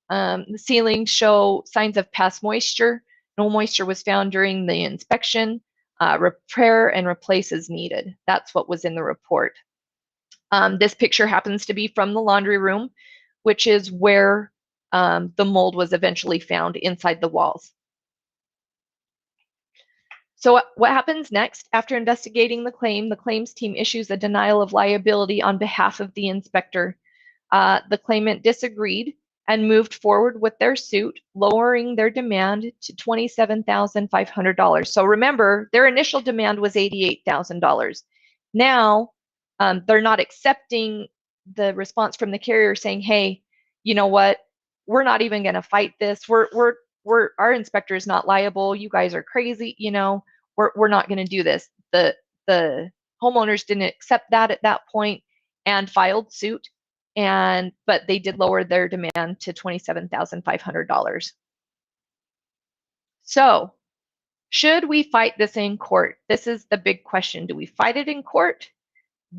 [SPEAKER 2] The ceilings show signs of past moisture. No moisture was found during the inspection. Repair and replace as needed. That's what was in the report. This picture happens to be from the laundry room, which is where the mold was eventually found inside the walls. So what happens next? After investigating the claim, the claims team issues a denial of liability on behalf of the inspector. The claimant disagreed and moved forward with their suit, lowering their demand to $27,500. So remember, their initial demand was $88,000. Now, they're not accepting the response from the carrier saying, hey, you know what, we're not even going to fight this. Our inspector is not liable. You guys are crazy. You know, we're not going to do this. The homeowners didn't accept that at that point and filed suit. But they did lower their demand to $27,500. So, should we fight this in court? This is the big question. Do we fight it in court?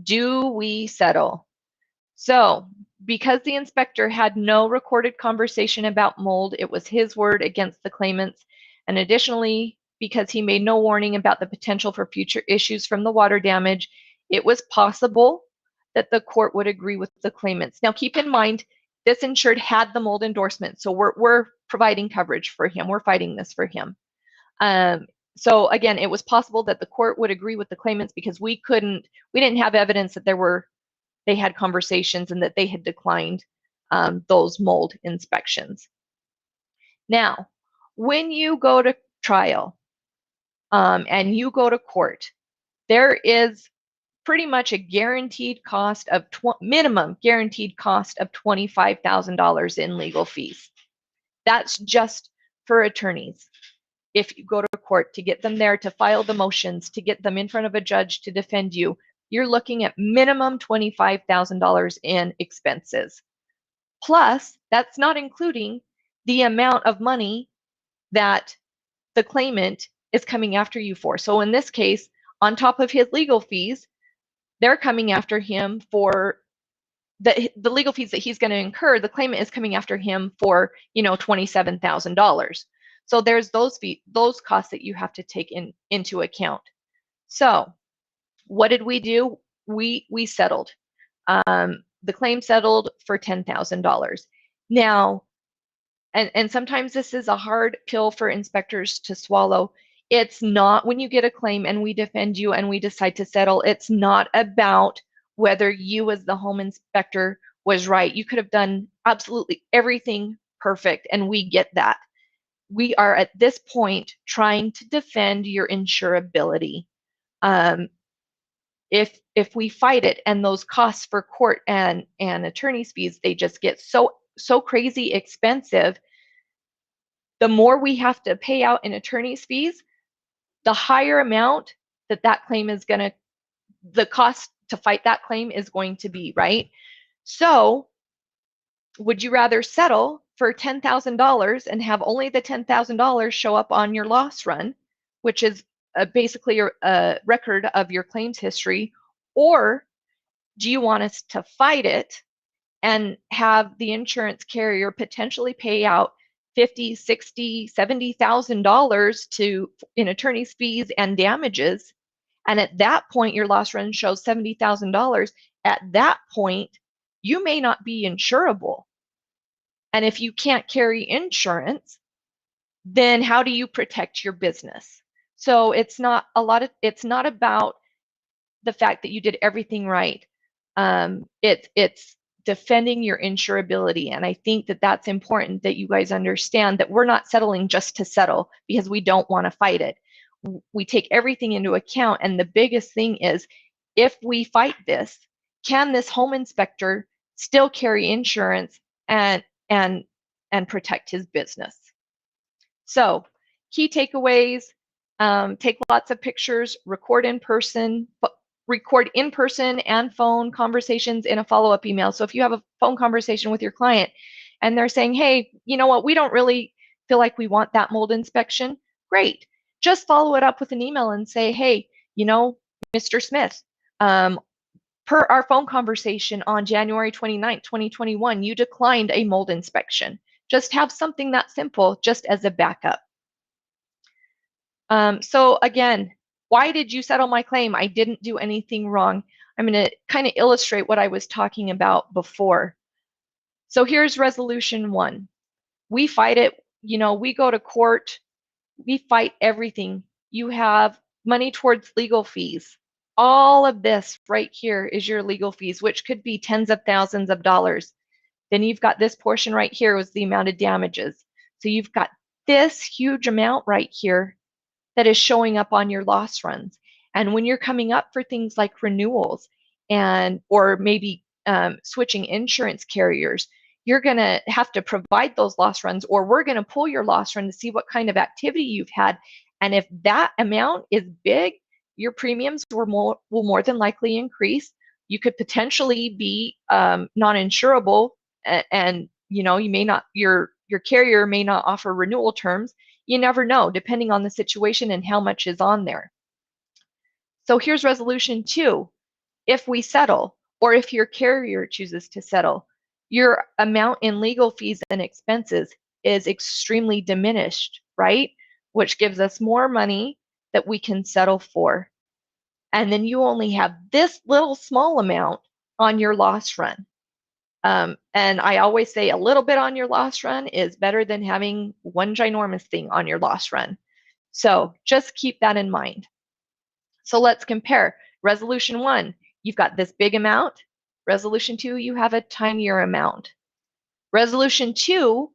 [SPEAKER 2] Do we settle? So, because the inspector had no recorded conversation about mold, it was his word against the claimants. And additionally, because he made no warning about the potential for future issues from the water damage, it was possible that the court would agree with the claimants. Now, keep in mind, this insured had the mold endorsement. So we're providing coverage for him. We're fighting this for him. So again, it was possible that the court would agree with the claimants because we didn't have evidence that they had conversations and that they had declined those mold inspections. Now, when you go to trial and you go to court, there is pretty much a guaranteed cost of minimum guaranteed cost of $25,000 in legal fees. That's just for attorneys. If you go to court to get them there to file the motions, to get them in front of a judge to defend you, you're looking at minimum $25,000 in expenses. Plus, that's not including the amount of money that the claimant is coming after you for. So in this case, on top of his legal fees, they're coming after him for the legal fees that he's going to incur. The claimant is coming after him for, $27,000. So there's those costs that you have to take into account. So what did we do? We settled. The claim settled for $10,000. Now, and sometimes this is a hard pill for inspectors to swallow. It's not, when you get a claim and we defend you and we decide to settle, it's not about whether you as the home inspector was right. You could have done absolutely everything perfect, and we get that. We are at this point trying to defend your insurability. If we fight it and those costs for court and attorney's fees, they just get so crazy expensive, the more we have to pay out in attorney's fees, the higher amount that claim is going to, the cost to fight that claim is going to be, right? So would you rather settle for $10,000 and have only the $10,000 show up on your loss run, which is basically a record of your claims history, or do you want us to fight it and have the insurance carrier potentially pay out $50,000, $60,000, $70,000 in attorney's fees and damages? And at that point, your loss run shows $70,000. At that point, you may not be insurable. And if you can't carry insurance, then how do you protect your business? So it's not about the fact that you did everything right. It's defending your insurability. And I think that that's important, that you guys understand that we're not settling just to settle because we don't want to fight it. We take everything into account. And the biggest thing is, if we fight this, can this home inspector still carry insurance and protect his business? So key takeaways: take lots of pictures, record in person and phone conversations in a follow-up email. So if you have a phone conversation with your client and they're saying, hey, you know what, we don't really feel like we want that mold inspection, great. Just follow it up with an email and say, hey, Mr. Smith, per our phone conversation on January 29th, 2021, you declined a mold inspection. Just have something that simple just as a backup. So again, why did you settle my claim? I didn't do anything wrong. I'm going to kind of illustrate what I was talking about before. So here's resolution 1. We fight it. We go to court. We fight everything. You have money towards legal fees. All of this right here is your legal fees, which could be tens of thousands of dollars. Then you've got this portion right here was the amount of damages. So you've got this huge amount right here that is showing up on your loss runs. And when you're coming up for things like renewals or maybe switching insurance carriers, you're going to have to provide those loss runs, or we're going to pull your loss run to see what kind of activity you've had. And if that amount is big, your premiums will more than likely increase. You could potentially be non-insurable, and you may not, your carrier may not offer renewal terms. You never know, depending on the situation and how much is on there. So here's resolution 2. If we settle, or if your carrier chooses to settle, your amount in legal fees and expenses is extremely diminished, right? Which gives us more money that we can settle for. And then you only have this little small amount on your loss run. And I always say a little bit on your loss run is better than having one ginormous thing on your loss run. So just keep that in mind. So let's compare. Resolution 1, you've got this big amount. Resolution 2, you have a tinier amount. Resolution 2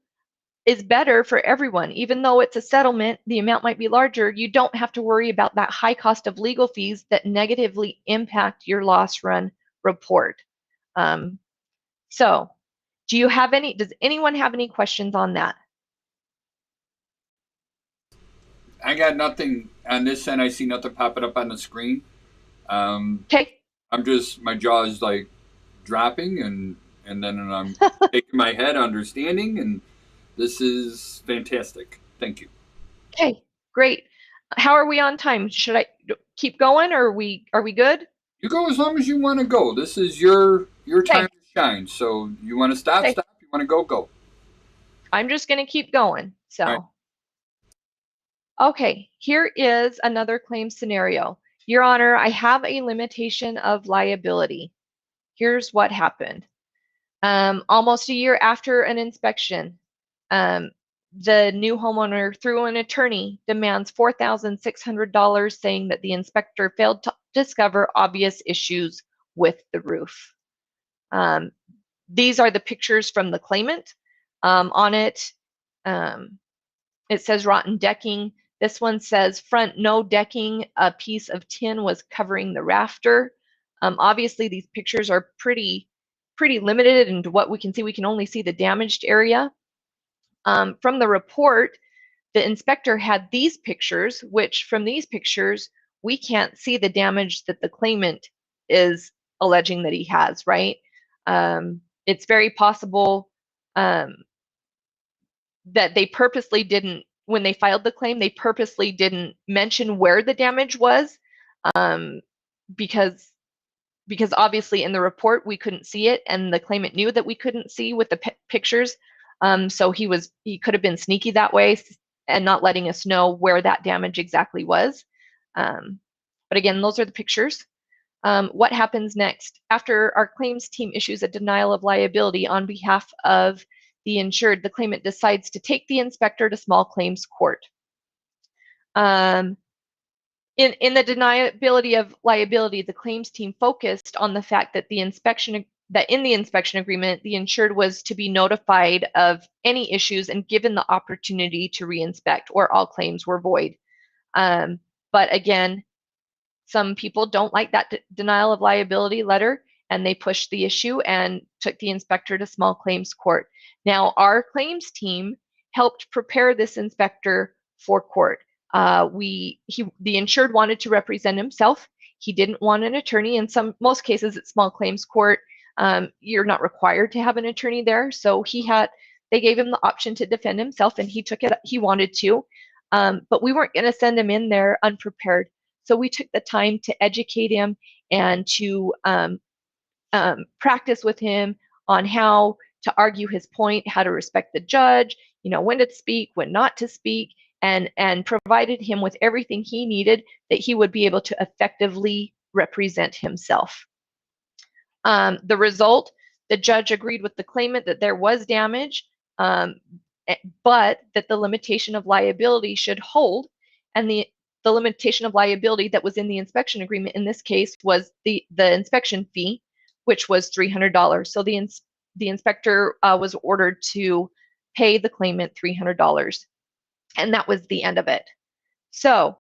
[SPEAKER 2] is better for everyone. Even though it's a settlement, the amount might be larger. You don't have to worry about that high cost of legal fees that negatively impact your loss run report. So does anyone have any questions on that?
[SPEAKER 1] I got nothing on this end. I see nothing popping up on the screen.
[SPEAKER 2] Okay.
[SPEAKER 1] My jaw is like dropping, and then I'm shaking my head, understanding, and this is fantastic. Thank you.
[SPEAKER 2] Okay, great. How are we on time? Should I keep going, or are we good?
[SPEAKER 1] You go as long as you want to go. This is your time
[SPEAKER 2] Okay.
[SPEAKER 1] to shine. So you want to stop,
[SPEAKER 2] Okay.
[SPEAKER 1] stop. You want to go, go.
[SPEAKER 2] I'm just going to keep going.
[SPEAKER 1] All right.
[SPEAKER 2] So, okay, here is another claim scenario. Your Honor, I have a limitation of liability. Here's what happened. Almost a year after an inspection, the new homeowner, through an attorney, demands $4,600, saying that the inspector failed to discover obvious issues with the roof. These are the pictures from the claimant. On it, it says rotten decking. This one says front no decking. A piece of tin was covering the rafter. Obviously, these pictures are pretty limited into what we can see. We can only see the damaged area. From the report, the inspector had these pictures, which from these pictures, we can't see the damage that the claimant is alleging that he has, right? It's very possible that they purposely didn't, when they filed the claim, they purposely didn't mention where the damage was, because obviously in the report we couldn't see it, and the claimant knew that we couldn't see with the pictures. So he could have been sneaky that way and not letting us know where that damage exactly was. But again, those are the pictures. What happens next? After our claims team issues a denial of liability on behalf of the insured, the claimant decides to take the inspector to small claims court. In the deniability of liability, the claims team focused on the fact that in the inspection agreement, the insured was to be notified of any issues and given the opportunity to reinspect, or all claims were void. But again, some people don't like that denial of liability letter, and they pushed the issue and took the inspector to small claims court. Now, our claims team helped prepare this inspector for court. The insured wanted to represent himself. He didn't want an attorney. In most cases at small claims court, you're not required to have an attorney there. So they gave him the option to defend himself, and he took it. He wanted to, but we weren't going to send him in there unprepared. So we took the time to educate him and to practice with him on how to argue his point, how to respect the judge, when to speak, when not to speak, and provided him with everything he needed that he would be able to effectively represent himself. The result, the judge agreed with the claimant that there was damage, but that the limitation of liability should hold, and the limitation of liability that was in the inspection agreement in this case was the inspection fee, which was $300. So the inspector was ordered to pay the claimant $300, and that was the end of it. So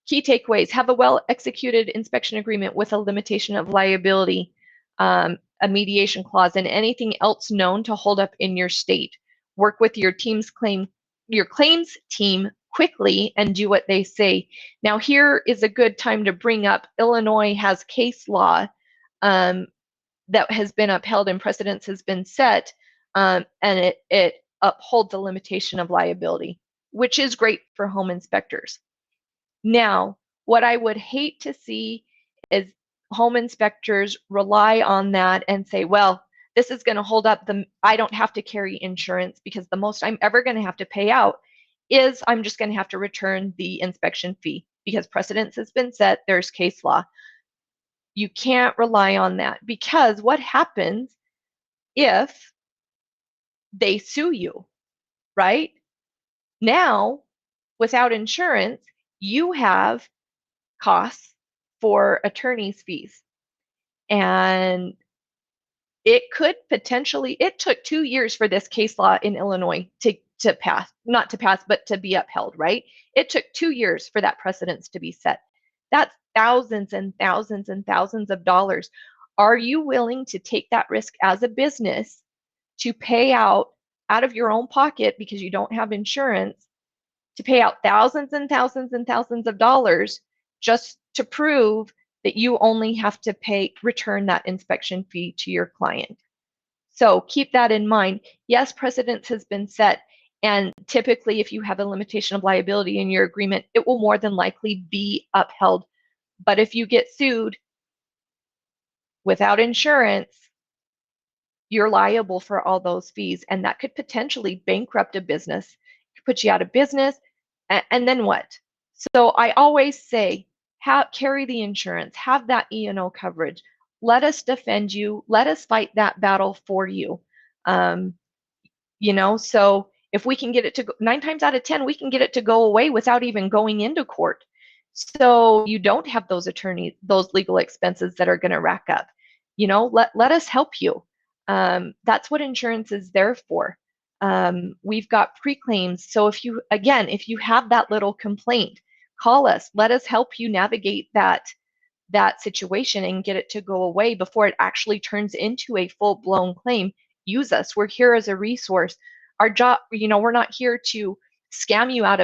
[SPEAKER 2] key takeaways: have a well-executed inspection agreement with a limitation of liability, a mediation clause, and anything else known to hold up in your state. Work with your claims team quickly and do what they say. Now, here is a good time to bring up Illinois has case law that has been upheld and precedence has been set, and it upholds the limitation of liability, which is great for home inspectors. Now, what I would hate to see is home inspectors rely on that and say, well, this is going to hold up, I don't have to carry insurance because the most I'm ever going to have to pay out is I'm just going to have to return the inspection fee because precedence has been set, there's case law. You can't rely on that, because what happens if they sue you, right? Now, without insurance, you have costs for attorney's fees. And it could potentially, it took 2 years for this case law in Illinois to pass, not to pass, but to be upheld, right? It took 2 years for that precedence to be set. That's thousands and thousands and thousands of dollars. Are you willing to take that risk as a business to pay out of your own pocket because you don't have insurance, to pay out thousands and thousands and thousands of dollars just to prove that you only have to return that inspection fee to your client? So keep that in mind. Yes, precedence has been set, and typically if you have a limitation of liability in your agreement, it will more than likely be upheld. But if you get sued without insurance, you're liable for all those fees, and that could potentially bankrupt a business, put you out of business, and then what? So I always say, carry the insurance, have that E&O coverage. Let us defend you. Let us fight that battle for you. So if we can get it to 9 times out of 10, we can get it to go away without even going into court. So you don't have those those legal expenses that are going to rack up. Let us help you. That's what insurance is there for. We've got pre-claims. So if you have that little complaint, call us. Let us help you navigate that situation and get it to go away before it actually turns into a full-blown claim. Use us. We're here as a resource. Our job, we're not here to scam you out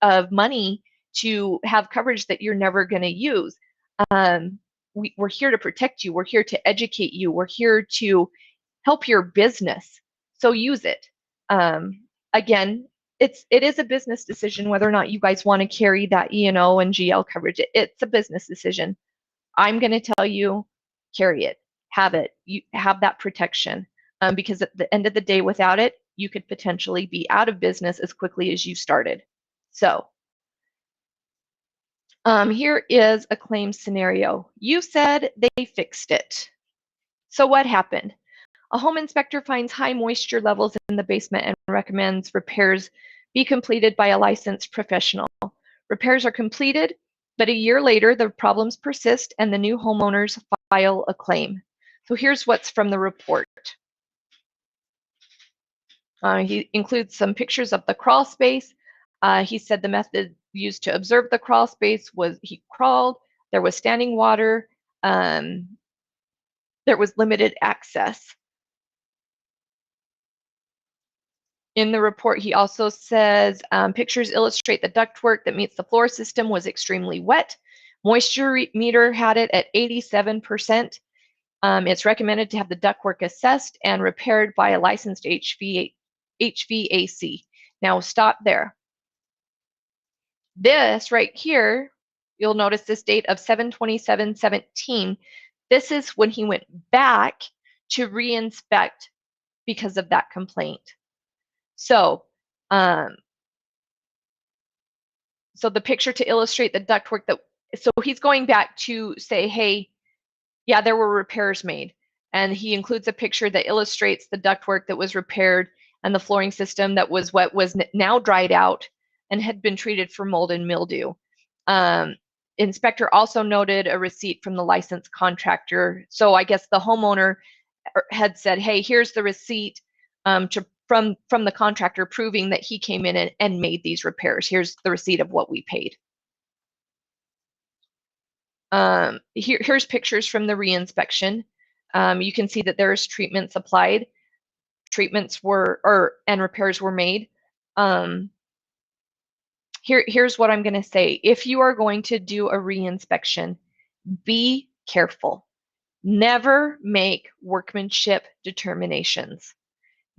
[SPEAKER 2] of money to have coverage that you're never going to use. We're here to protect you. We're here to educate you. We're here to help your business. So use it. Again, it is a business decision whether or not you guys want to carry that E&O and GL coverage. It's a business decision. I'm going to tell you, carry it, have it. You have that protection, because at the end of the day, without it, you could potentially be out of business as quickly as you started. So here is a claim scenario. You said they fixed it. So what happened? A home inspector finds high moisture levels in the basement and recommends repairs be completed by a licensed professional. Repairs are completed, but a year later, the problems persist and the new homeowners file a claim. So here's what's from the report. He includes some pictures of the crawl space. He said the method used to observe the crawl space was he crawled, there was standing water, there was limited access. In the report, he also says pictures illustrate the ductwork that meets the floor system was extremely wet. Moisture meter had it at 87%. It's recommended to have the ductwork assessed and repaired by a licensed HVAC. Now stop there. This right here, you'll notice this date of 7/27/17. This is when he went back to re-inspect because of that complaint. So, so the picture to illustrate the ductwork so he's going back to say, hey, yeah, there were repairs made. And he includes a picture that illustrates the ductwork that was repaired and the flooring system that was wet was now dried out and had been treated for mold and mildew. Inspector also noted a receipt from the licensed contractor. So I guess the homeowner had said, hey, here's the receipt from the contractor proving that he came in and made these repairs. Here's the receipt of what we paid. Here's pictures from the reinspection. You can see that there's treatments applied. Treatments and repairs were made. Here's what I'm going to say. If you are going to do a reinspection, be careful. Never make workmanship determinations.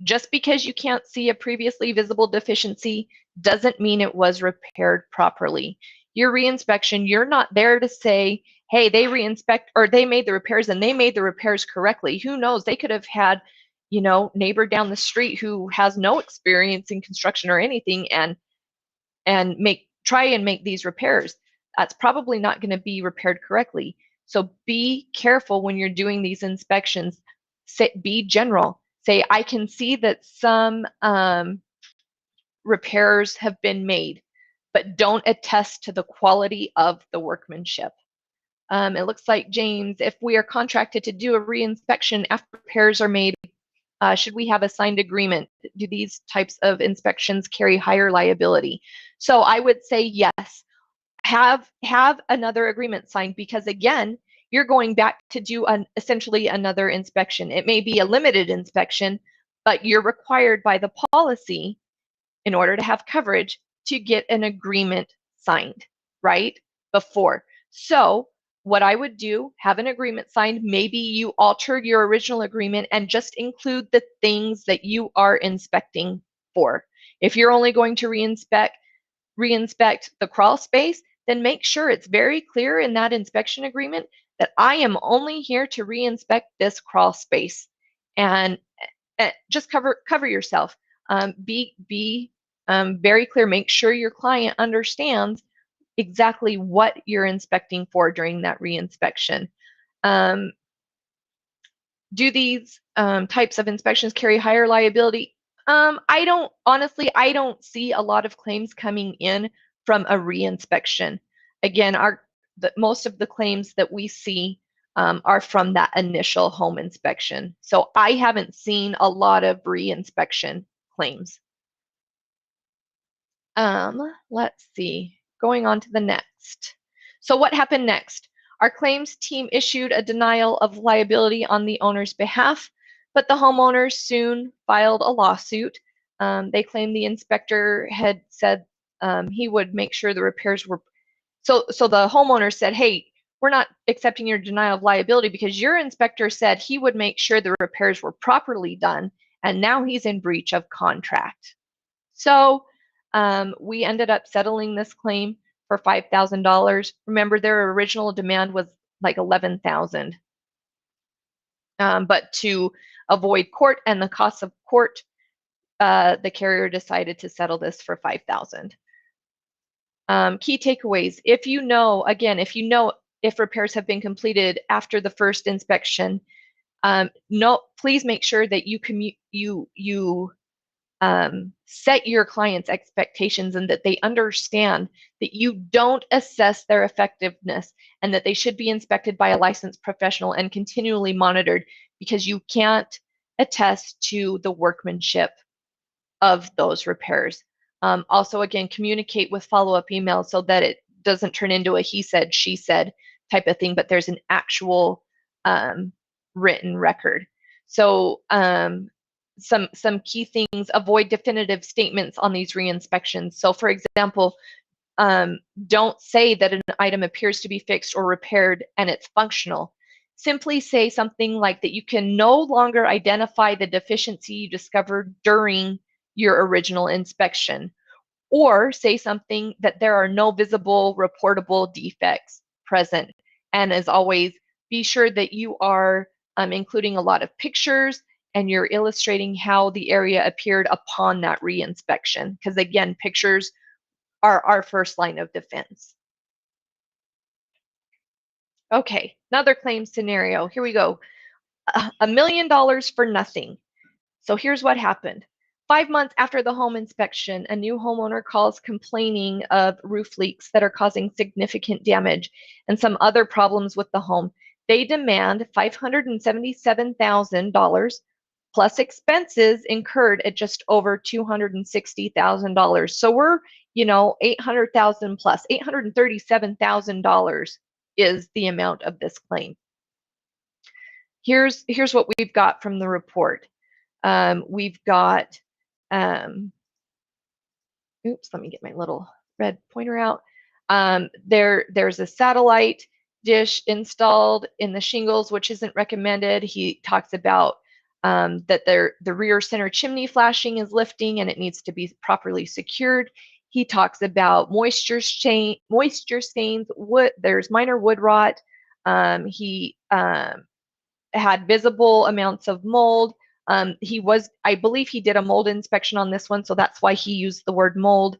[SPEAKER 2] Just because you can't see a previously visible deficiency doesn't mean it was repaired properly. Your reinspection, you're not there to say, hey, they re-inspect or they made the repairs and they made the repairs correctly. Who knows? They could have had, neighbor down the street who has no experience in construction or anything and try and make these repairs. That's probably not going to be repaired correctly. So be careful when you're doing these inspections. Be general. say, I can see that some repairs have been made, but don't attest to the quality of the workmanship. It looks like, James, if we are contracted to do a reinspection after repairs are made, should we have a signed agreement? Do these types of inspections carry higher liability? So I would say yes. Have another agreement signed, because again, you're going back to do essentially another inspection. It may be a limited inspection, but you're required by the policy, in order to have coverage, to get an agreement signed, right? Before. So what I would do, have an agreement signed. Maybe you altered your original agreement and just include the things that you are inspecting for. If you're only going to reinspect the crawl space, then make sure it's very clear in that inspection agreement that I am only here to reinspect this crawl space. And just cover yourself. Be very clear. Make sure your client understands exactly what you're inspecting for during that reinspection. Do these types of inspections carry higher liability? I don't see a lot of claims coming in from a reinspection. Again, most of the claims that we see are from that initial home inspection. So I haven't seen a lot of reinspection claims. Let's see, going on to the next. So what happened next? Our claims team issued a denial of liability on the owner's behalf, but the homeowners soon filed a lawsuit. They claimed the inspector had said he would make sure the repairs were. So the homeowner said, hey, we're not accepting your denial of liability because your inspector said he would make sure the repairs were properly done, and now he's in breach of contract. So we ended up settling this claim for $5,000. Remember, their original demand was like $11,000. But to avoid court and the costs of court, the carrier decided to settle this for $5,000. Key takeaways. If you know if repairs have been completed after the first inspection, please make sure that you set your clients' expectations and that they understand that you don't assess their effectiveness and that they should be inspected by a licensed professional and continually monitored, because you can't attest to the workmanship of those repairs. Also, again, communicate with follow-up emails so that it doesn't turn into a he said, she said type of thing, but there's an actual written record. So some key things: avoid definitive statements on these re-inspections. So for example, don't say that an item appears to be fixed or repaired and it's functional. Simply say something like that you can no longer identify the deficiency you discovered during your original inspection, or say something that there are no visible reportable defects present. And as always, be sure that you are including a lot of pictures and you're illustrating how the area appeared upon that re-inspection, because again, pictures are our first line of defense. Okay, another claim scenario. Here we go. $1 million for nothing. So here's what happened. 5 months after the home inspection, a new homeowner calls complaining of roof leaks that are causing significant damage and some other problems with the home. They demand $577,000 plus expenses incurred at just over $260,000. So we're, $800,000 plus. $837,000 is the amount of this claim. Here's what we've got from the report. We've got, oops, let me get my little red pointer out. There's a satellite dish installed in the shingles, which isn't recommended. He talks about that the rear center chimney flashing is lifting and it needs to be properly secured. He talks about moisture stains, there's minor wood rot. He had visible amounts of mold. I believe he did a mold inspection on this one, so that's why he used the word mold.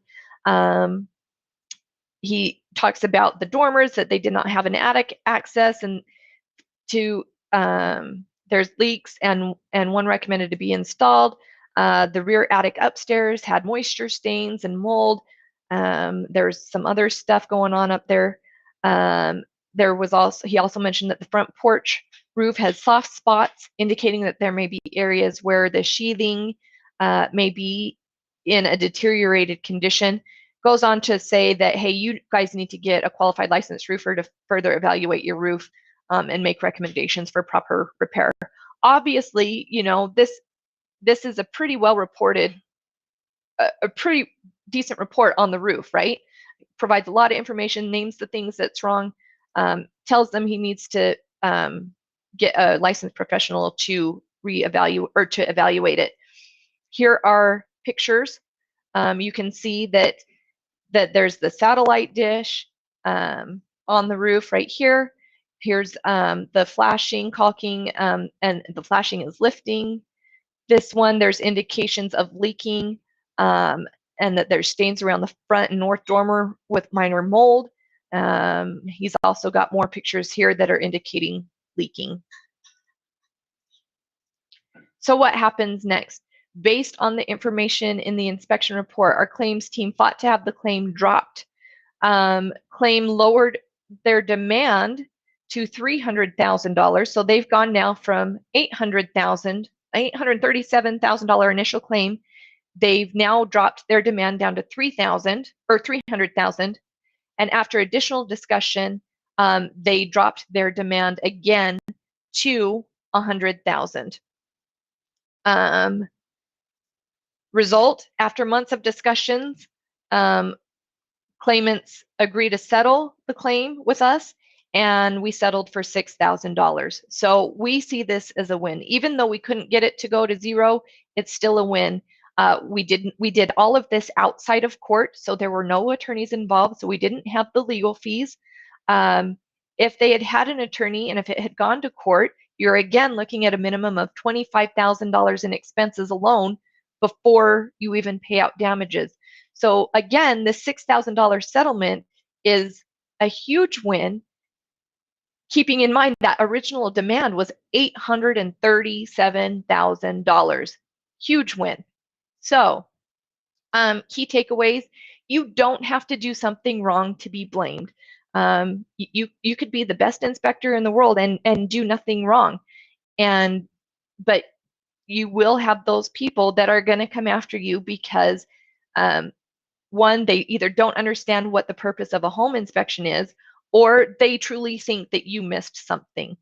[SPEAKER 2] He talks about the dormers, that they did not have an attic access, and that there's leaks and one recommended to be installed. The rear attic upstairs had moisture stains and mold. There's some other stuff going on up there. He also mentioned that the front porch roof has soft spots, indicating that there may be areas where the sheathing may be in a deteriorated condition. Goes on to say that, hey, you guys need to get a qualified licensed roofer to further evaluate your roof and make recommendations for proper repair. Obviously, you know, this is a pretty well reported, a pretty decent report on the roof, right? Provides a lot of information, names the things that's wrong, tells them he needs to get a licensed professional to reevaluate or to evaluate it. Here are pictures. You can see that there's the satellite dish on the roof right here. Here's the flashing, caulking, and the flashing is lifting. This one, there's indications of leaking, and that there's stains around the front and north dormer with minor mold. He's also got more pictures here that are indicating leaking. So what happens next? Based on the information in the inspection report, our claims team fought to have the claim dropped. Claim lowered their demand to $300,000. So they've gone now from $837,000 initial claim. They've now dropped their demand down to $300,000. And after additional discussion, they dropped their demand again to $100,000. Result, after months of discussions, claimants agree to settle the claim with us, and we settled for $6,000. So we see this as a win. Even though we couldn't get it to go to zero, it's still a win. We did all of this outside of court, so there were no attorneys involved, so we didn't have the legal fees. If they had had an attorney and if it had gone to court, you're again looking at a minimum of $25,000 in expenses alone before you even pay out damages. So again, the $6,000 settlement is a huge win, keeping in mind that original demand was $837,000. Huge win. So key takeaways: you don't have to do something wrong to be blamed. You could be the best inspector in the world and do nothing wrong, but you will have those people that are going to come after you because one, they either don't understand what the purpose of a home inspection is, or they truly think that you missed something.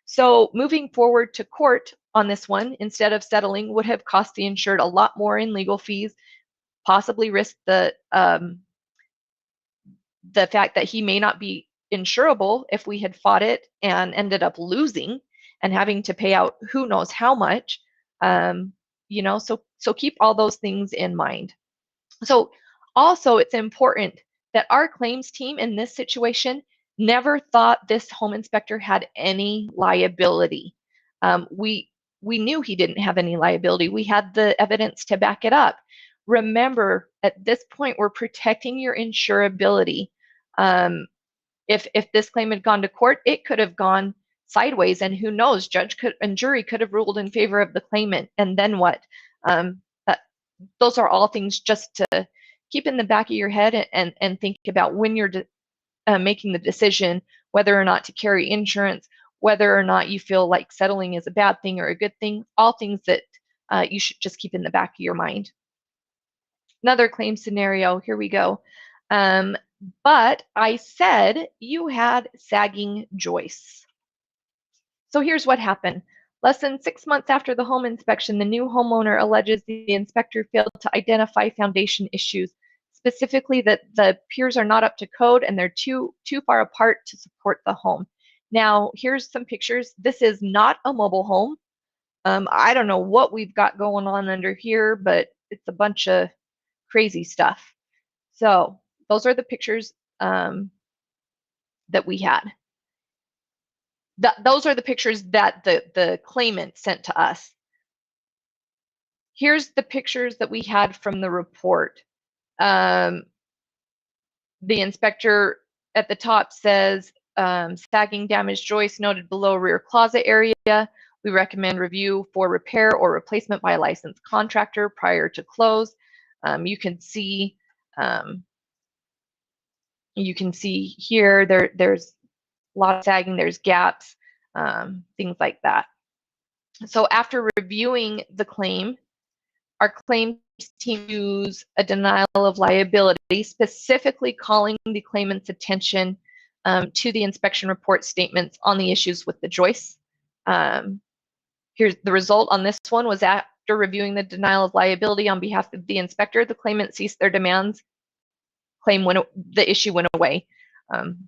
[SPEAKER 2] So moving forward to court on this one, instead of settling, would have cost the insured a lot more in legal fees, possibly risk the fact that he may not be insurable if we had fought it and ended up losing and having to pay out who knows how much. You know, so keep all those things in mind. So also, it's important that our claims team in this situation never thought this home inspector had any liability. We knew he didn't have any liability. We had the evidence to back it up. Remember, at this point, we're protecting your insurability. If this claim had gone to court, it could have gone sideways, and who knows, judge and jury could have ruled in favor of the claimant, and then what? Those are all things just to keep in the back of your head and think about when you're making the decision whether or not to carry insurance, whether or not you feel like settling is a bad thing or a good thing, all things that you should just keep in the back of your mind. Another claim scenario, here we go. But I said you had sagging joists. So here's what happened. Less than 6 months after the home inspection, the new homeowner alleges the inspector failed to identify foundation issues, specifically that the piers are not up to code and they're too far apart to support the home. Now, here's some pictures. This is not a mobile home. I don't know what we've got going on under here, but it's a bunch of crazy stuff. So those are the pictures that we had. Those are the pictures that the claimant sent to us. Here's the pictures that we had from the report. The inspector at the top says sagging damaged joist noted below rear closet area. We recommend review for repair or replacement by a licensed contractor prior to close. You can see here there's a lot of sagging, there's gaps, things like that. So after reviewing the claim, our claims team use a denial of liability, specifically calling the claimant's attention to the inspection report statements on the issues with the joists. Here's the result on this one was after reviewing the denial of liability on behalf of the inspector, the claimant ceased their demands. The issue went away.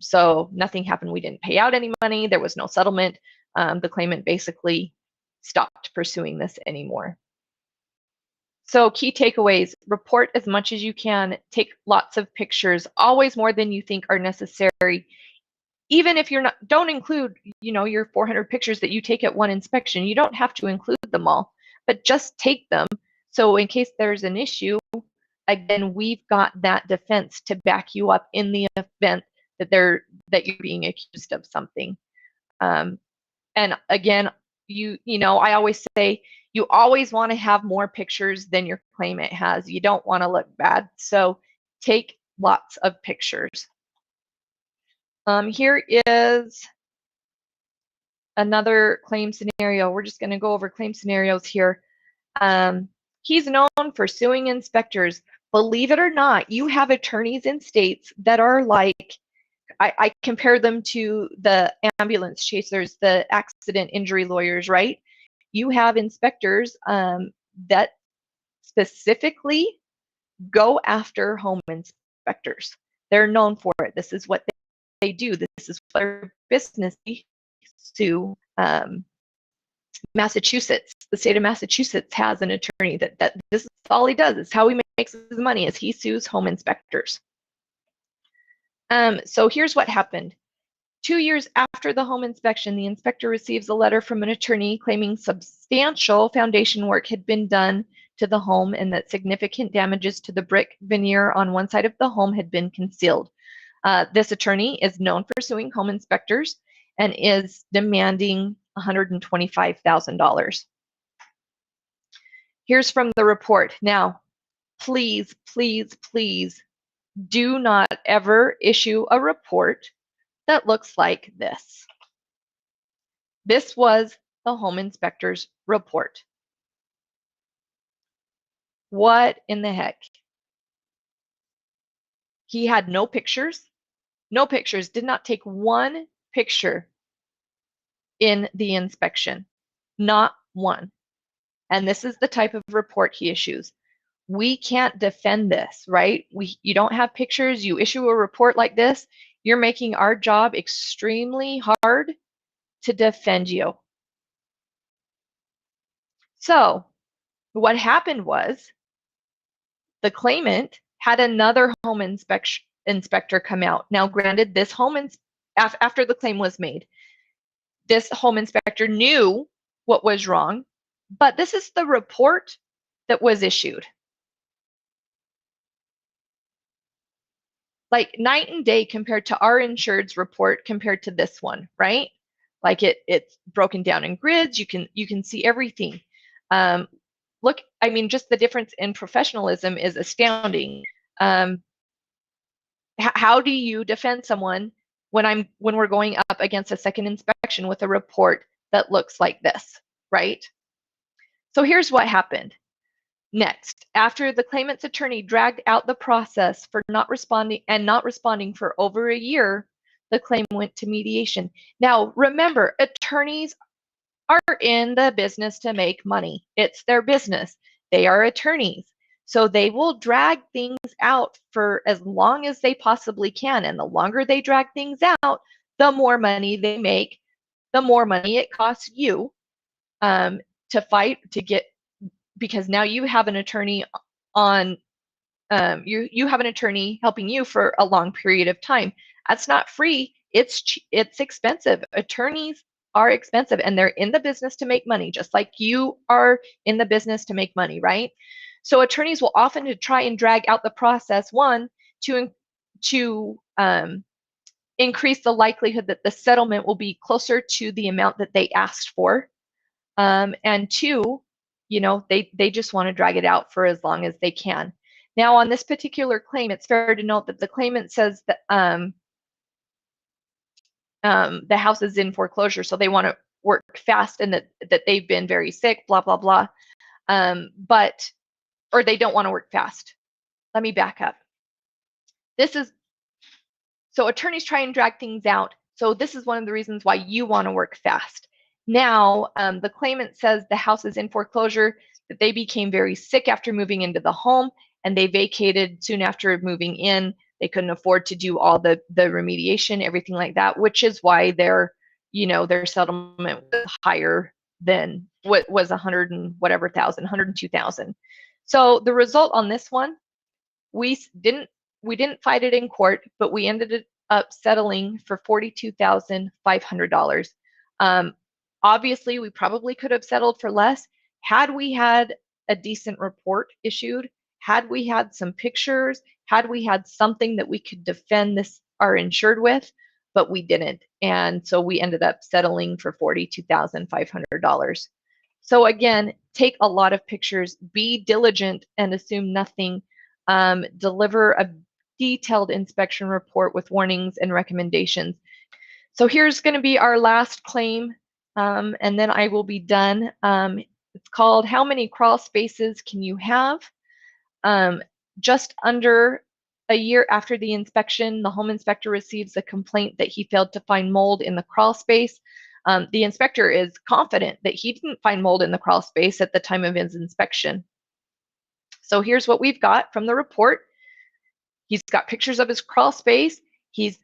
[SPEAKER 2] So nothing happened. We didn't pay out any money. There was no settlement. The claimant basically stopped pursuing this anymore. So key takeaways: report as much as you can, take lots of pictures, always more than you think are necessary. Even if don't include, your 400 pictures that you take at one inspection, you don't have to include them all, but just take them. So in case there's an issue, again, we've got that defense to back you up in the event that you're being accused of something. And again, I always say, you always want to have more pictures than your claimant has. You don't want to look bad. So take lots of pictures. Here is another claim scenario. We're just going to go over claim scenarios here. He's known for suing inspectors. Believe it or not, you have attorneys in states that are like, I compare them to the ambulance chasers, the accident injury lawyers, right? You have inspectors that specifically go after home inspectors. They're known for it. This is what they do. This is their business. To Massachusetts, the state of Massachusetts has an attorney that this is all he does. It's how he makes his money, is he sues home inspectors. So here's what happened. 2 years after the home inspection, the inspector receives a letter from an attorney claiming substantial foundation work had been done to the home and that significant damages to the brick veneer on one side of the home had been concealed. This attorney is known for suing home inspectors and is demanding $125,000. Here's from the report. Now, please, please, please do not ever issue a report that looks like this. This was the home inspector's report. What in the heck? He had no pictures, did not take one picture in the inspection, not one. And this is the type of report he issues. We can't defend this, right? You don't have pictures, you issue a report like this, you're making our job extremely hard to defend you. So what happened was the claimant had another home inspector come out. Now, granted, this after the claim was made, this home inspector knew what was wrong, but this is the report that was issued. Like night and day compared to our insured's report compared to this one, right? Like it's broken down in grids. You can see everything. Look, I mean, just the difference in professionalism is astounding. How do you defend someone when we're going up against a second inspection with a report that looks like this, right? So here's what happened. Next, after the claimant's attorney dragged out the process for not responding for over a year, the claim went to mediation. Now, remember, attorneys are in the business to make money. It's their business. They are attorneys. So they will drag things out for as long as they possibly can. And the longer they drag things out, the more money they make, the more money it costs you to fight to get, because now you have an attorney on, you have an attorney helping you for a long period of time. That's not free. It's expensive. Attorneys are expensive, and they're in the business to make money, just like you are in the business to make money, right? So attorneys will often try and drag out the process, one, to increase the likelihood that the settlement will be closer to the amount that they asked for. And two, they just want to drag it out for as long as they can. Now, on this particular claim, it's fair to note that the claimant says that the house is in foreclosure, so they want to work fast, and that they've been very sick, blah, blah, blah. Or they don't want to work fast. Let me back up. So attorneys try and drag things out. So this is one of the reasons why you want to work fast. Now, the claimant says the house is in foreclosure, that they became very sick after moving into the home, and they vacated soon after moving in. They couldn't afford to do all the remediation, everything like that, which is why their settlement was higher than what was 100 and whatever thousand, 102,000. So the result on this one, we didn't fight it in court, but we ended up settling for $42,500. Obviously, we probably could have settled for less had we had a decent report issued, had we had some pictures, had we had something that we could defend our insured with, but we didn't. And so we ended up settling for $42,500. So again, take a lot of pictures, be diligent and assume nothing. Deliver a detailed inspection report with warnings and recommendations. So here's going to be our last claim, and then I will be done. It's called How Many Crawl Spaces Can You Have? Just under a year after the inspection, the home inspector receives a complaint that he failed to find mold in the crawl space. The inspector is confident that he didn't find mold in the crawl space at the time of his inspection. So here's what we've got from the report. He's got pictures of his crawl space. He's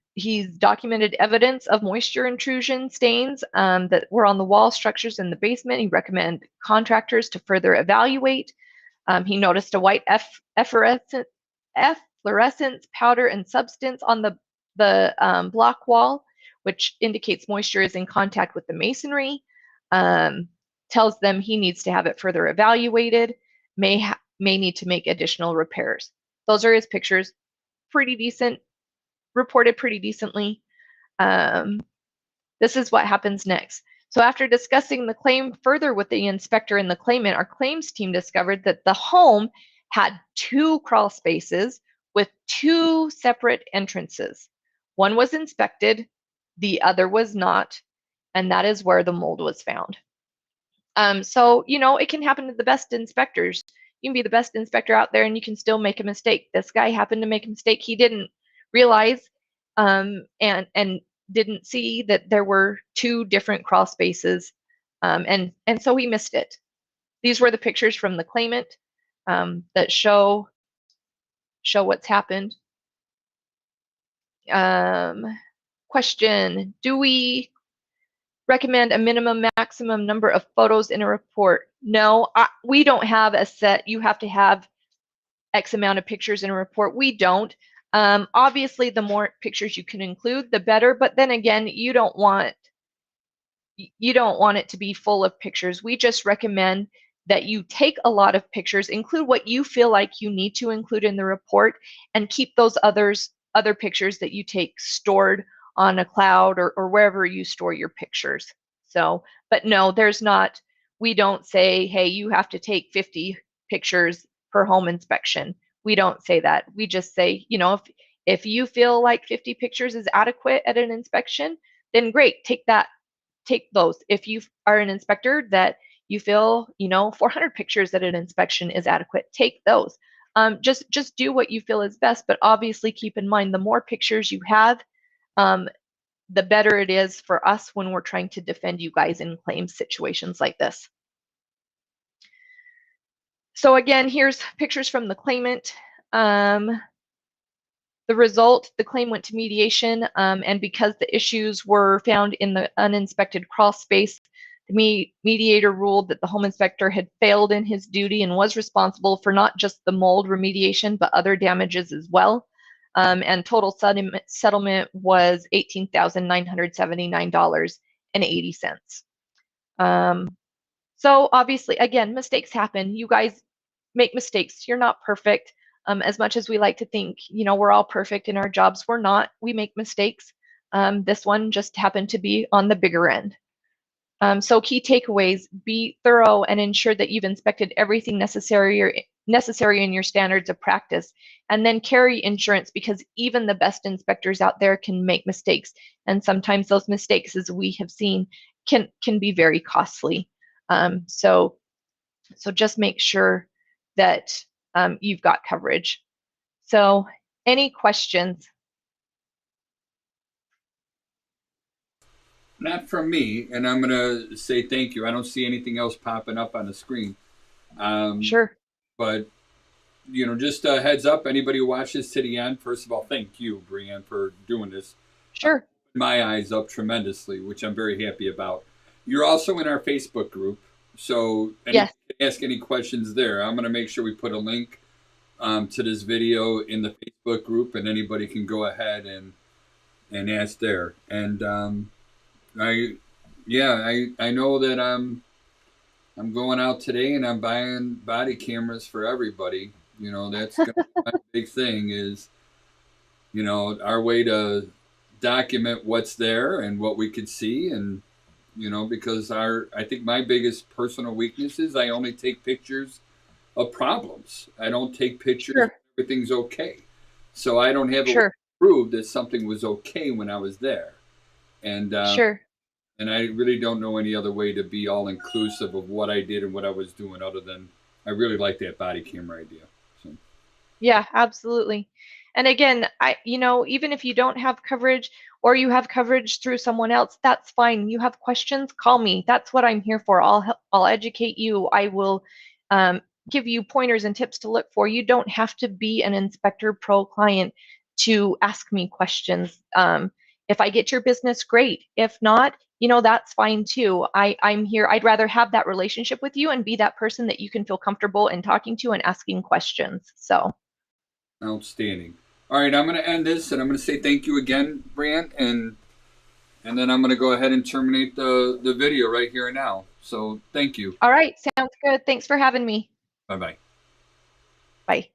[SPEAKER 2] documented evidence of moisture intrusion stains that were on the wall structures in the basement. He recommended contractors to further evaluate. He noticed a white efflorescence powder and substance on the block wall, which indicates moisture is in contact with the masonry. Tells them he needs to have it further evaluated. May need to make additional repairs. Those are his pictures. Pretty decent, reported pretty decently. This is what happens next. So after discussing the claim further with the inspector and the claimant, our claims team discovered that the home had 2 crawl spaces with 2 separate entrances. One was inspected, the other was not, and that is where the mold was found. So, it can happen to the best inspectors. You can be the best inspector out there and you can still make a mistake. This guy happened to make a mistake. He didn't realize and didn't see that there were 2 different crawl spaces, and so he missed it. These were the pictures from the claimant that show what's happened. Question: do we recommend a minimum maximum number of photos in a report? No, we don't have a set, you have to have X amount of pictures in a report. We don't. Obviously, the more pictures you can include, the better. But then again, you don't want it to be full of pictures. We just recommend that you take a lot of pictures, include what you feel like you need to include in the report, and keep those other pictures that you take stored on a cloud or wherever you store your pictures. So, but no, we don't say, hey, you have to take 50 pictures per home inspection. We don't say that. We just say, if you feel like 50 pictures is adequate at an inspection, then great, take those. If you are an inspector that you feel, 400 pictures at an inspection is adequate, take those. Just do what you feel is best, but obviously keep in mind the more pictures you have, the better it is for us when we're trying to defend you guys in claims situations like this. So again, here's pictures from the claimant. The result, the claim went to mediation, and because the issues were found in the uninspected crawl space, the mediator ruled that the home inspector had failed in his duty and was responsible for not just the mold remediation, but other damages as well. And total settlement was $18,979.80. So obviously, again, mistakes happen. You guys make mistakes. You're not perfect. As much as we like to think, we're all perfect in our jobs, we're not. We make mistakes. This one just happened to be on the bigger end. So key takeaways: be thorough and ensure that you've inspected everything necessary in your standards of practice, and then carry insurance, because even the best inspectors out there can make mistakes, and sometimes those mistakes, as we have seen, can be very costly. So just make sure that you've got coverage. So any questions?
[SPEAKER 1] Not from me, and I'm going to say thank you. I don't see anything else popping up on the screen.
[SPEAKER 2] Sure.
[SPEAKER 1] But, just a heads up, anybody who watches to the end, first of all, thank you, Brianne, for doing this.
[SPEAKER 2] Sure.
[SPEAKER 1] My eyes up tremendously, which I'm very happy about. You're also in our Facebook group, so
[SPEAKER 2] Yes.
[SPEAKER 1] can ask any questions there. I'm going to make sure we put a link to this video in the Facebook group, and anybody can go ahead and ask there. And I know that I'm going out today and I'm buying body cameras for everybody. That's gonna be my big thing is, our way to document what's there and what we could see. And, because I think my biggest personal weakness is I only take pictures of problems. I don't take pictures
[SPEAKER 2] Sure.
[SPEAKER 1] when everything's okay. So I don't have a way
[SPEAKER 2] Sure.
[SPEAKER 1] to prove that something was okay when I was there. And,
[SPEAKER 2] Sure.
[SPEAKER 1] and I really don't know any other way to be all inclusive of what I did and what I was doing other than I really like that body camera idea. So.
[SPEAKER 2] Yeah, absolutely. And again, even if you don't have coverage or you have coverage through someone else, that's fine. You have questions, call me. That's what I'm here for. I'll educate you. I will give you pointers and tips to look for. You don't have to be an Inspector Pro client to ask me questions. If I get your business, great. If not, that's fine too. I'm here. I'd rather have that relationship with you and be that person that you can feel comfortable in talking to and asking questions. So.
[SPEAKER 1] Outstanding. All right, I'm going to end this and I'm going to say thank you again, Brant, and then I'm going to go ahead and terminate the video right here and now. So thank you.
[SPEAKER 2] All right, sounds good. Thanks for having me.
[SPEAKER 1] Bye-bye.
[SPEAKER 2] Bye.